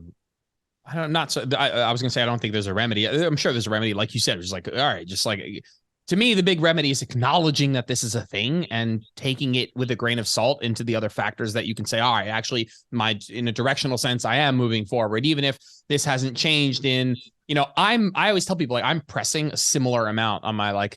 I was going to say, I don't think there's a remedy. I'm sure there's a remedy. Like you said, it's like, all right, just like, to me, the big remedy is acknowledging that this is a thing and taking it with a grain of salt into the other factors that you can say, all right, actually, in a directional sense, I am moving forward, even if this hasn't changed in, I always tell people, like, I'm pressing a similar amount on my, like,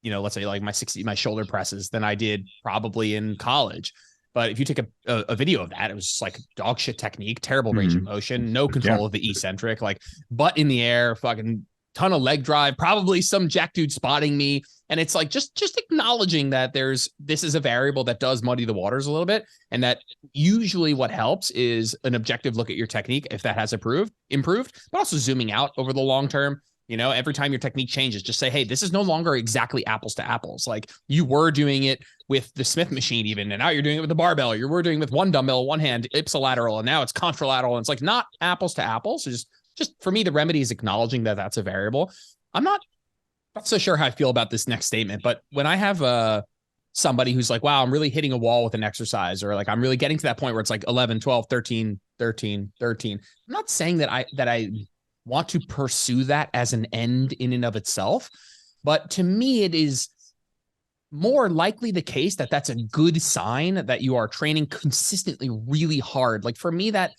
let's say like my shoulder presses than I did probably in college. But if you take a video of that, it was just like dog shit technique, terrible range of motion, no control of the eccentric, like butt in the air, fucking ton of leg drive, probably some jack dude spotting me. And it's like, just acknowledging that this is a variable that does muddy the waters a little bit. And that usually what helps is an objective look at your technique, if that has improved, but also zooming out over the long term. Every time your technique changes, just say, hey, this is no longer exactly apples to apples. Like you were doing it with the Smith machine even, and now you're doing it with the barbell. You were doing it with one dumbbell, one hand, ipsilateral, and now it's contralateral. And it's like not apples to apples. So just for me, the remedy is acknowledging that that's a variable. I'm not so sure how I feel about this next statement, but when I have somebody who's like, wow, I'm really hitting a wall with an exercise, or like I'm really getting to that point where it's like 11, 12, 13, 13, 13. I'm not saying that I want to pursue that as an end in and of itself. But to me, it is more likely the case that that's a good sign that you are training consistently really hard. Like for me, that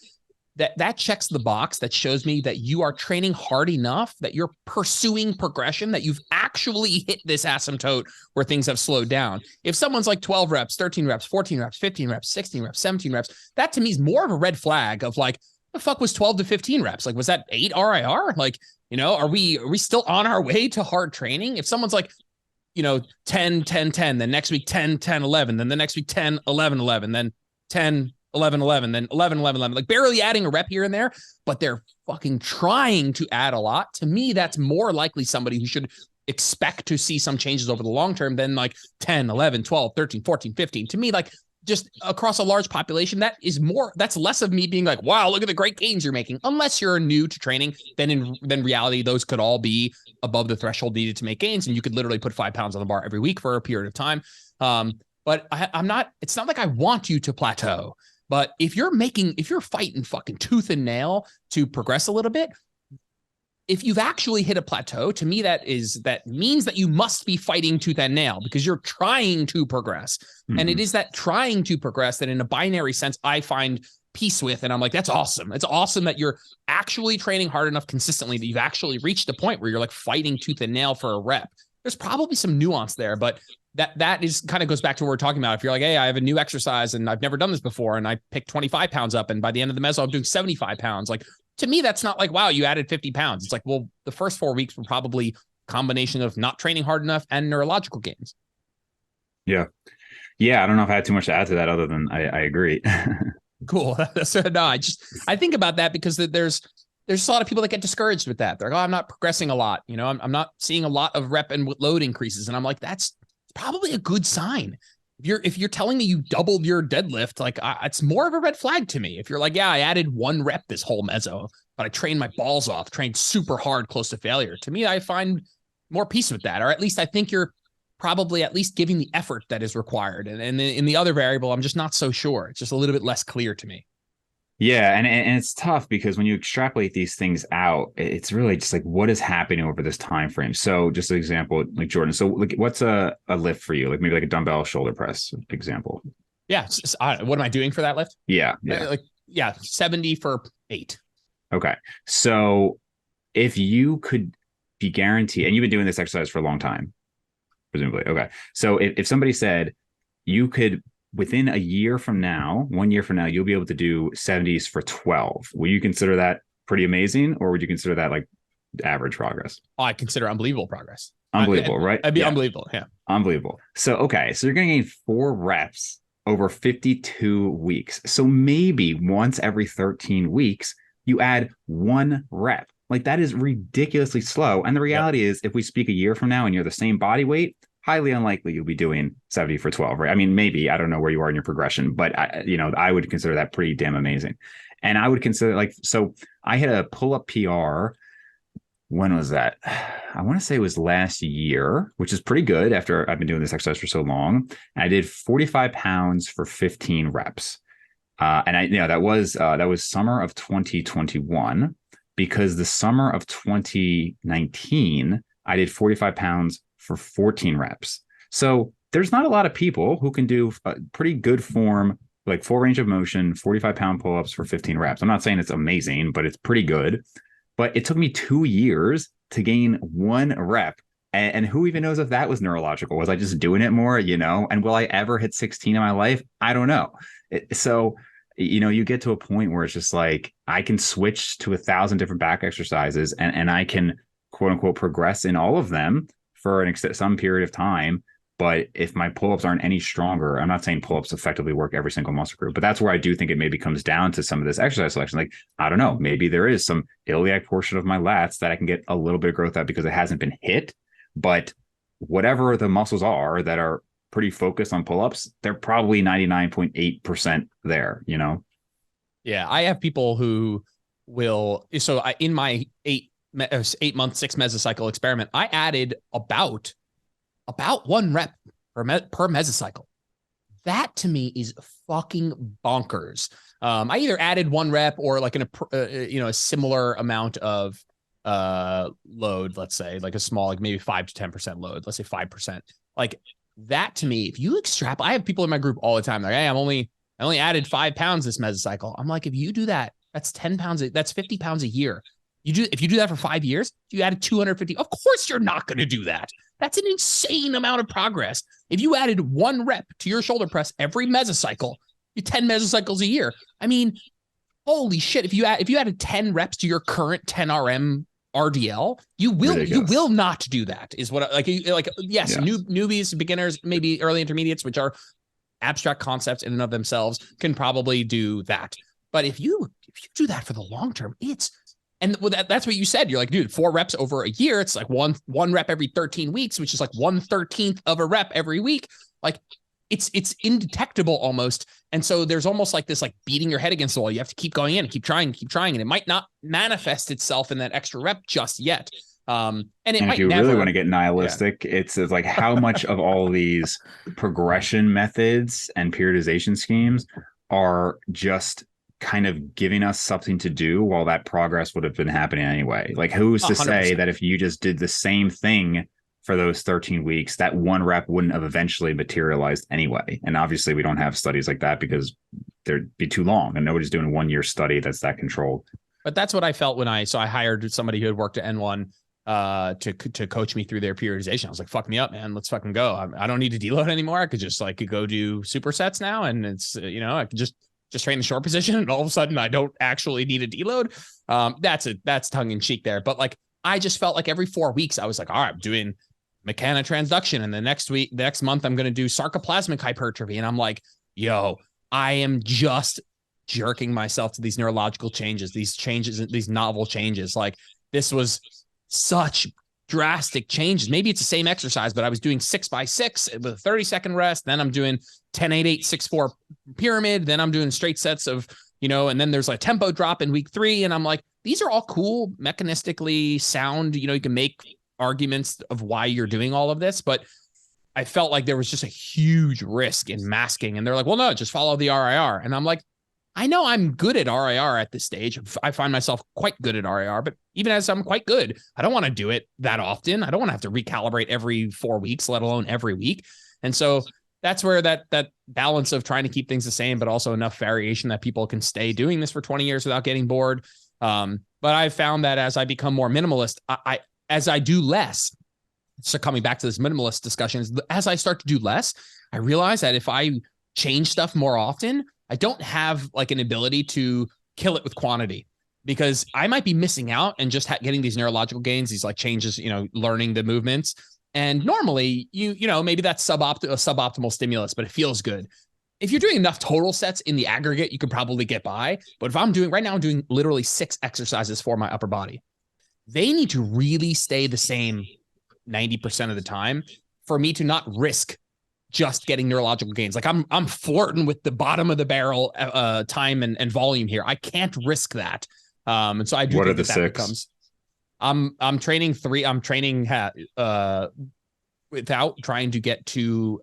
checks the box that shows me that you are training hard enough, that you're pursuing progression, that you've actually hit this asymptote where things have slowed down. If someone's like 12 reps, 13 reps, 14 reps, 15 reps, 16 reps, 17 reps, that to me is more of a red flag of like, the fuck was 12 to 15 reps? Like, was that 8 RIR? Like, are we still on our way to hard training? If someone's like, 10, 10, 10, then next week 10, 10, 11, then the next week 10, 11, 11, then 10, 11, 11, then 11, 11, 11, like barely adding a rep here and there, but they're fucking trying to add a lot. To me, that's more likely somebody who should expect to see some changes over the long term than like 10, 11, 12, 13, 14, 15. To me, like, just across a large population, that's less of me being like, wow, look at the great gains you're making. Unless you're new to training, then in reality, those could all be above the threshold needed to make gains. And you could literally put 5 pounds on the bar every week for a period of time. But it's not like I want you to plateau, but if you're fighting fucking tooth and nail to progress a little bit, if you've actually hit a plateau, to me, that means that you must be fighting tooth and nail because you're trying to progress. Mm-hmm. And it is that trying to progress that in a binary sense, I find peace with. And I'm like, that's awesome. It's awesome that you're actually training hard enough consistently that you've actually reached a point where you're like fighting tooth and nail for a rep. There's probably some nuance there, but that is kind of goes back to what we're talking about. If you're like, hey, I have a new exercise and I've never done this before, and I pick 25 pounds up, and by the end of the meso, I'm doing 75 pounds. Like, to me, that's not like, wow, you added 50 pounds. It's like, well, the first 4 weeks were probably a combination of not training hard enough and neurological gains. Yeah. Yeah. I don't know if I had too much to add to that other than I agree. Cool. So, no, I think about that because there's a lot of people that get discouraged with that. They're like, oh, I'm not progressing a lot. You know, I'm not seeing a lot of rep and load increases. And I'm like, that's probably a good sign. If you're telling me you doubled your deadlift, like it's more of a red flag to me. If you're like, yeah, I added 1 rep this whole meso, but I trained my balls off, trained super hard, close to failure. To me, I find more peace with that, or at least I think you're probably at least giving the effort that is required. And in the other variable, I'm just not so sure. It's just a little bit less clear to me. Yeah, and it's tough because when you extrapolate these things out, it's really just like what is happening over this time frame. So just an example, like Jordan. So like, what's a lift for you? Like maybe like a dumbbell shoulder press example. Yeah. What am I doing for that lift? Yeah. 70 for 8. Okay. So if you could be guaranteed, and you've been doing this exercise for a long time, presumably. Okay. So if somebody said you could, within a year from now, 1 year from now, you'll be able to do 70s for 12. Will you consider that pretty amazing, or would you consider that like average progress? I consider unbelievable progress. Unbelievable, right? That'd be unbelievable. Yeah. Unbelievable. So, okay. So you're going to gain 4 reps over 52 weeks. So maybe once every 13 weeks, you add 1 rep. Like that is ridiculously slow. And the reality is, if we speak a year from now and you're the same body weight, highly unlikely you'll be doing 70 for 12, right? I mean, maybe, I don't know where you are in your progression, but I would consider that pretty damn amazing. And I would consider so I had a pull-up PR. When was that? I want to say it was last year, which is pretty good after I've been doing this exercise for so long. And I did 45 pounds for 15 reps. And that was summer of 2021, because the summer of 2019, I did 45 pounds for 14 reps. So there's not a lot of people who can do a pretty good form, like full range of motion, 45-pound pull-ups for 15 reps. I'm not saying it's amazing, but it's pretty good. But it took me 2 years to gain 1 rep. And who even knows if that was neurological? Was I just doing it more, And will I ever hit 16 in my life? I don't know. So, you get to a point where it's just like, I can switch to 1,000 different back exercises and I can, quote unquote, progress in all of them for some period of time. But if my pull-ups aren't any stronger, I'm not saying pull-ups effectively work every single muscle group, but that's where I do think it maybe comes down to some of this exercise selection. Like, I don't know, maybe there is some iliac portion of my lats that I can get a little bit of growth out because it hasn't been hit. But whatever the muscles are that are pretty focused on pull-ups, they're probably 99.8% there, Yeah, I have people who will. So in my 8-month 6 mesocycle experiment, I added about 1 rep per mesocycle. That to me is fucking bonkers. I either added 1 rep or like a similar amount of load, let's say like a small, like maybe 5 to 10% load, let's say 5%. Like that to me, if you I have people in my group all the time, like, hey, I only added 5 pounds this mesocycle. I'm like, if you do that, that's 10 pounds. That's 50 pounds a year. If you do that for 5 years, you added 250. Of course, you're not going to do that. That's an insane amount of progress. If you added 1 rep to your shoulder press every mesocycle, you 10 mesocycles a year. I mean, holy shit! If you added 10 reps to your current 10 RM RDL, you will not do that. Is what yes, newbies, beginners, maybe early intermediates, which are abstract concepts in and of themselves, can probably do that. But if you do that for the long term, that's what you said. You're like, dude, 4 reps over a year. It's like one rep every 13 weeks, which is like 1/13 of a rep every week. Like it's indetectable almost. And so there's almost like this, like beating your head against the wall. You have to keep going in and keep trying. And it might not manifest itself in that extra rep just yet. And if you really want to get nihilistic, it's like how much of all these progression methods and periodization schemes are just kind of giving us something to do while that progress would have been happening anyway. Like, who's to 100%. say that if you just did the same thing for those 13 weeks, that one rep wouldn't have eventually materialized anyway? And obviously we don't have studies like that because there'd be too long and nobody's doing a 1-year study that's that controlled. But that's what I felt when I hired somebody who had worked at N1 to coach me through their periodization. I was like, fuck me up, man. Let's fucking go. I don't need to deload anymore. I could just go do supersets now. And it's, I could just train the short position. And all of a sudden I don't actually need a deload. That's tongue in cheek there. But like, I just felt like every 4 weeks I was like, all right, I'm doing mechanotransduction. And the next month, I'm going to do sarcoplasmic hypertrophy. And I'm like, yo, I am just jerking myself to these neurological changes, these novel changes. Like, this was such drastic changes. Maybe it's the same exercise, but I was doing 6x6 with a 30-second rest. Then I'm doing 10-8-8-6-4 pyramid. Then I'm doing straight sets of, and then there's like tempo drop in week 3. And I'm like, these are all cool, mechanistically sound. You can make arguments of why you're doing all of this, but I felt like there was just a huge risk in masking. And they're like, well, no, just follow the RIR. And I'm like, I know I'm good at RIR at this stage. I find myself quite good at RIR, but even as I'm quite good, I don't want to do it that often. I don't want to have to recalibrate every 4 weeks, let alone every week. And so that's where that balance of trying to keep things the same, but also enough variation that people can stay doing this for 20 years without getting bored. But I've found that as I become more minimalist, as I do less, so coming back to this minimalist discussion, as I start to do less, I realize that if I change stuff more often, I don't have like an ability to kill it with quantity, because I might be missing out and just getting these neurological gains, these like changes, learning the movements. And normally maybe that's suboptimal stimulus, but it feels good. If you're doing enough total sets in the aggregate, you could probably get by. But if I'm doing literally 6 exercises for my upper body, they need to really stay the same 90% of the time for me to not risk just getting neurological gains. Like I'm flirting with the bottom of the barrel time and volume here. I can't risk that. And so I do. What think are the that 6? becomes, I'm training 3. I'm training without trying to get too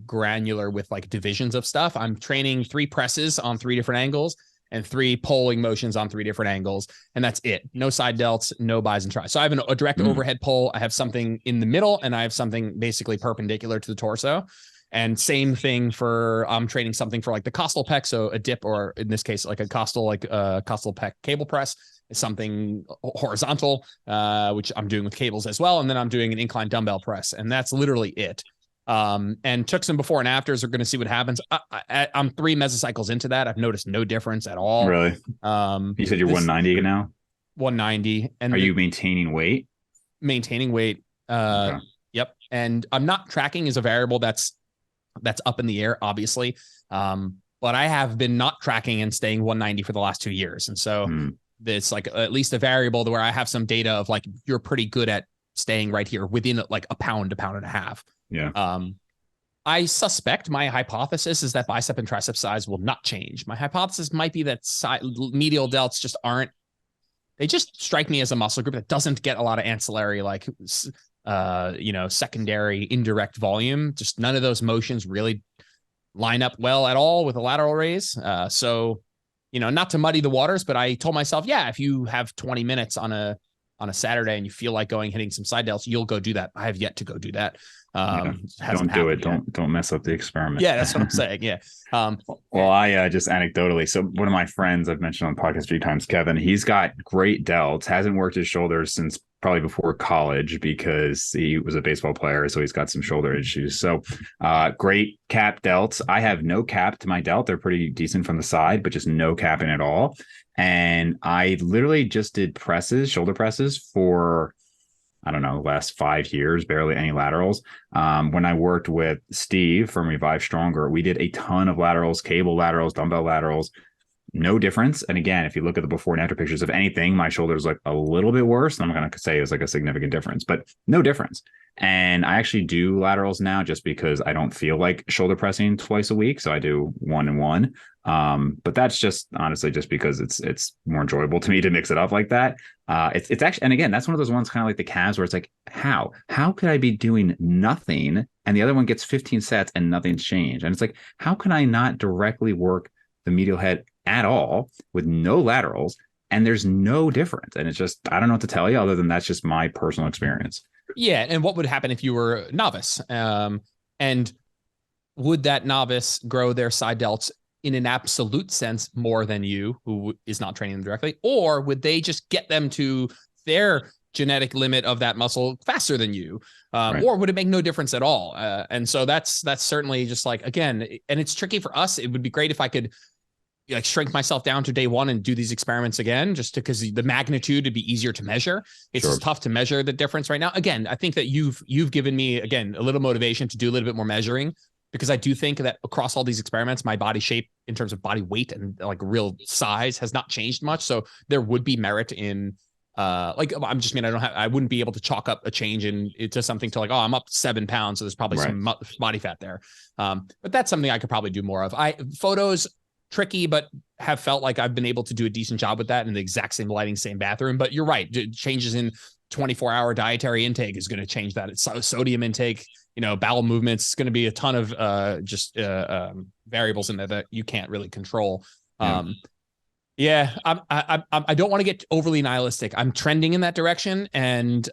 granular with like divisions of stuff. I'm training 3 presses on 3 different angles and 3 pulling motions on 3 different angles. And that's it. No side delts, no bis and tries. So I have a direct overhead pull. I have something in the middle, and I have something basically perpendicular to the torso. And same thing I'm training something for like the costal pec. So a dip, or in this case, like a costal pec cable press, is something horizontal, which I'm doing with cables as well. And then I'm doing an incline dumbbell press, and that's literally it. And took some before and afters. Are going to see what happens. I'm 3 mesocycles into that. I've noticed no difference at all. Really? You said you're 190 now? 190. And are you maintaining weight? Maintaining weight. Okay. Yep. And I'm not tracking as a variable that's up in the air, obviously. But I have been not tracking and staying 190 for the last 2 years. And so it's like at least a variable where I have some data of like, you're pretty good at staying right here within like a pound and a half. Yeah. I suspect my hypothesis is that bicep and tricep size will not change. My hypothesis might be that medial delts just aren't. They just strike me as a muscle group that doesn't get a lot of ancillary, like, secondary indirect volume. Just none of those motions really line up well at all with a lateral raise. So, not to muddy the waters, but I told myself, yeah, if you have 20 minutes on a Saturday and you feel like hitting some side delts, you'll go do that. I have yet to go do that. Don't do it. Don't mess up the experiment. Yeah, that's what I'm saying. Yeah. Well, I just anecdotally, so one of my friends I've mentioned on the podcast a few times, Kevin, he's got great delts, hasn't worked his shoulders since probably before college because he was a baseball player. So he's got some shoulder issues. So great cap delts. I have no cap to my delt. They're pretty decent from the side, but just no capping at all. And I literally just did shoulder presses for, I don't know, last 5 years, barely any laterals. When I worked with Steve from Revive Stronger, we did a ton of laterals, cable laterals, dumbbell laterals, no difference. And again, if you look at the before and after pictures of anything, my shoulders look a little bit worse. I'm not going to say it's like a significant difference, but no difference. And I actually do laterals now just because I don't feel like shoulder pressing twice a week. So I do 1 and 1. But that's just honestly just because it's more enjoyable to me to mix it up like that. It's actually, and again, that's one of those ones kind of like the calves where it's like, how could I be doing nothing and the other one gets 15 sets and nothing's changed? And it's like, how can I not directly work the medial head at all with no laterals, and there's no difference. And it's just, I don't know what to tell you other than that's just my personal experience. Yeah. And what would happen if you were a novice? And would that novice grow their side delts in an absolute sense more than you, who is not training them directly? Or would they just get them to their genetic limit of that muscle faster than you? Right. Or would it make no difference at all? And so that's certainly just like, again, and it's tricky for us. It would be great if I could like shrink myself down to day one and do these experiments again, just because the magnitude would be easier to measure. It's just tough to measure the difference right now. Again, I think that you've given me, again, a little motivation to do a little bit more measuring, because I do think that across all these experiments, my body shape in terms of body weight and like real size has not changed much. So there would be merit in I wouldn't be able to chalk up a change into something to like, oh, I'm up 7 pounds. So there's probably some body fat there. But that's something I could probably do more of. Photos, tricky, but have felt like I've been able to do a decent job with that in the exact same lighting, same bathroom. But you're right. Changes in 24-hour dietary intake is going to change that. It's sodium intake, bowel movements. It's going to be a ton of variables in there that you can't really control. I don't want to get overly nihilistic. I'm trending in that direction, and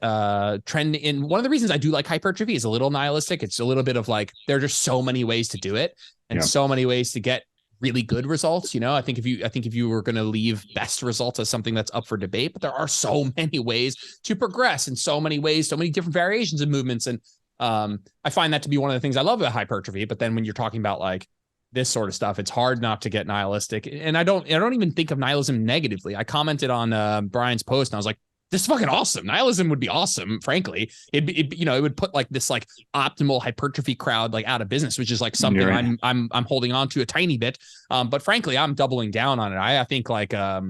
trending in one of the reasons I do like hypertrophy is a little nihilistic. It's a little bit of like, there are just so many ways to do it and so many ways to get really good results. I think if you were going to leave best results as something that's up for debate, but there are so many ways to progress in so many ways, so many different variations of movements. And I find that to be one of the things I love about hypertrophy. But then when you're talking about like this sort of stuff, it's hard not to get nihilistic. And I don't even think of nihilism negatively. I commented on Brian's post and I was like, this is fucking awesome. Nihilism would be awesome. Frankly, it would put like this like optimal hypertrophy crowd like out of business, which is like something I'm holding on to a tiny bit. But frankly, I'm doubling down on it. I think like I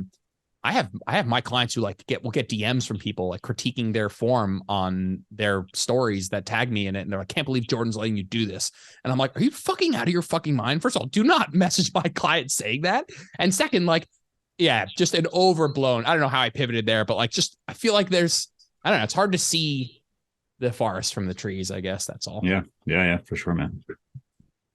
have my clients who like will get DMs from people like critiquing their form on their stories that tag me in it, and they're like, I can't believe Jordan's letting you do this. And I'm like, are you fucking out of your fucking mind? First of all, do not message my client saying that. And second, like, yeah, just an overblown. I don't know how I pivoted there, but like, just I feel like there's, I don't know, it's hard to see the forest from the trees. I guess that's all. Yeah, for sure, man.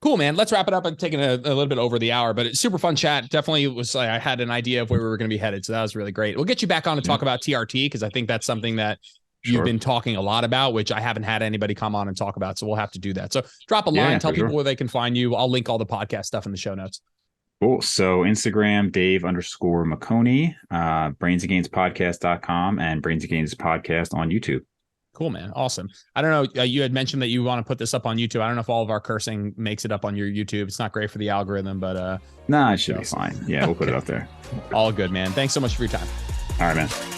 Cool, man. Let's wrap it up. I'm taking a little bit over the hour, but it's super fun chat. Definitely was like, I had an idea of where we were going to be headed. So that was really great. We'll get you back on to talk about TRT, because I think that's something that you've been talking a lot about, which I haven't had anybody come on and talk about. So we'll have to do that. So drop a line, tell people where they can find you. I'll link all the podcast stuff in the show notes. Cool. So Instagram, Dave_Maconi, brainsandgainspodcast.com, and Brains and Gains podcast on YouTube. Cool, man. Awesome. I don't know. You had mentioned that you want to put this up on YouTube. I don't know if all of our cursing makes it up on your YouTube. It's not great for the algorithm, but it should be fine. Yeah, we'll put it up there. All good, man. Thanks so much for your time. All right, man.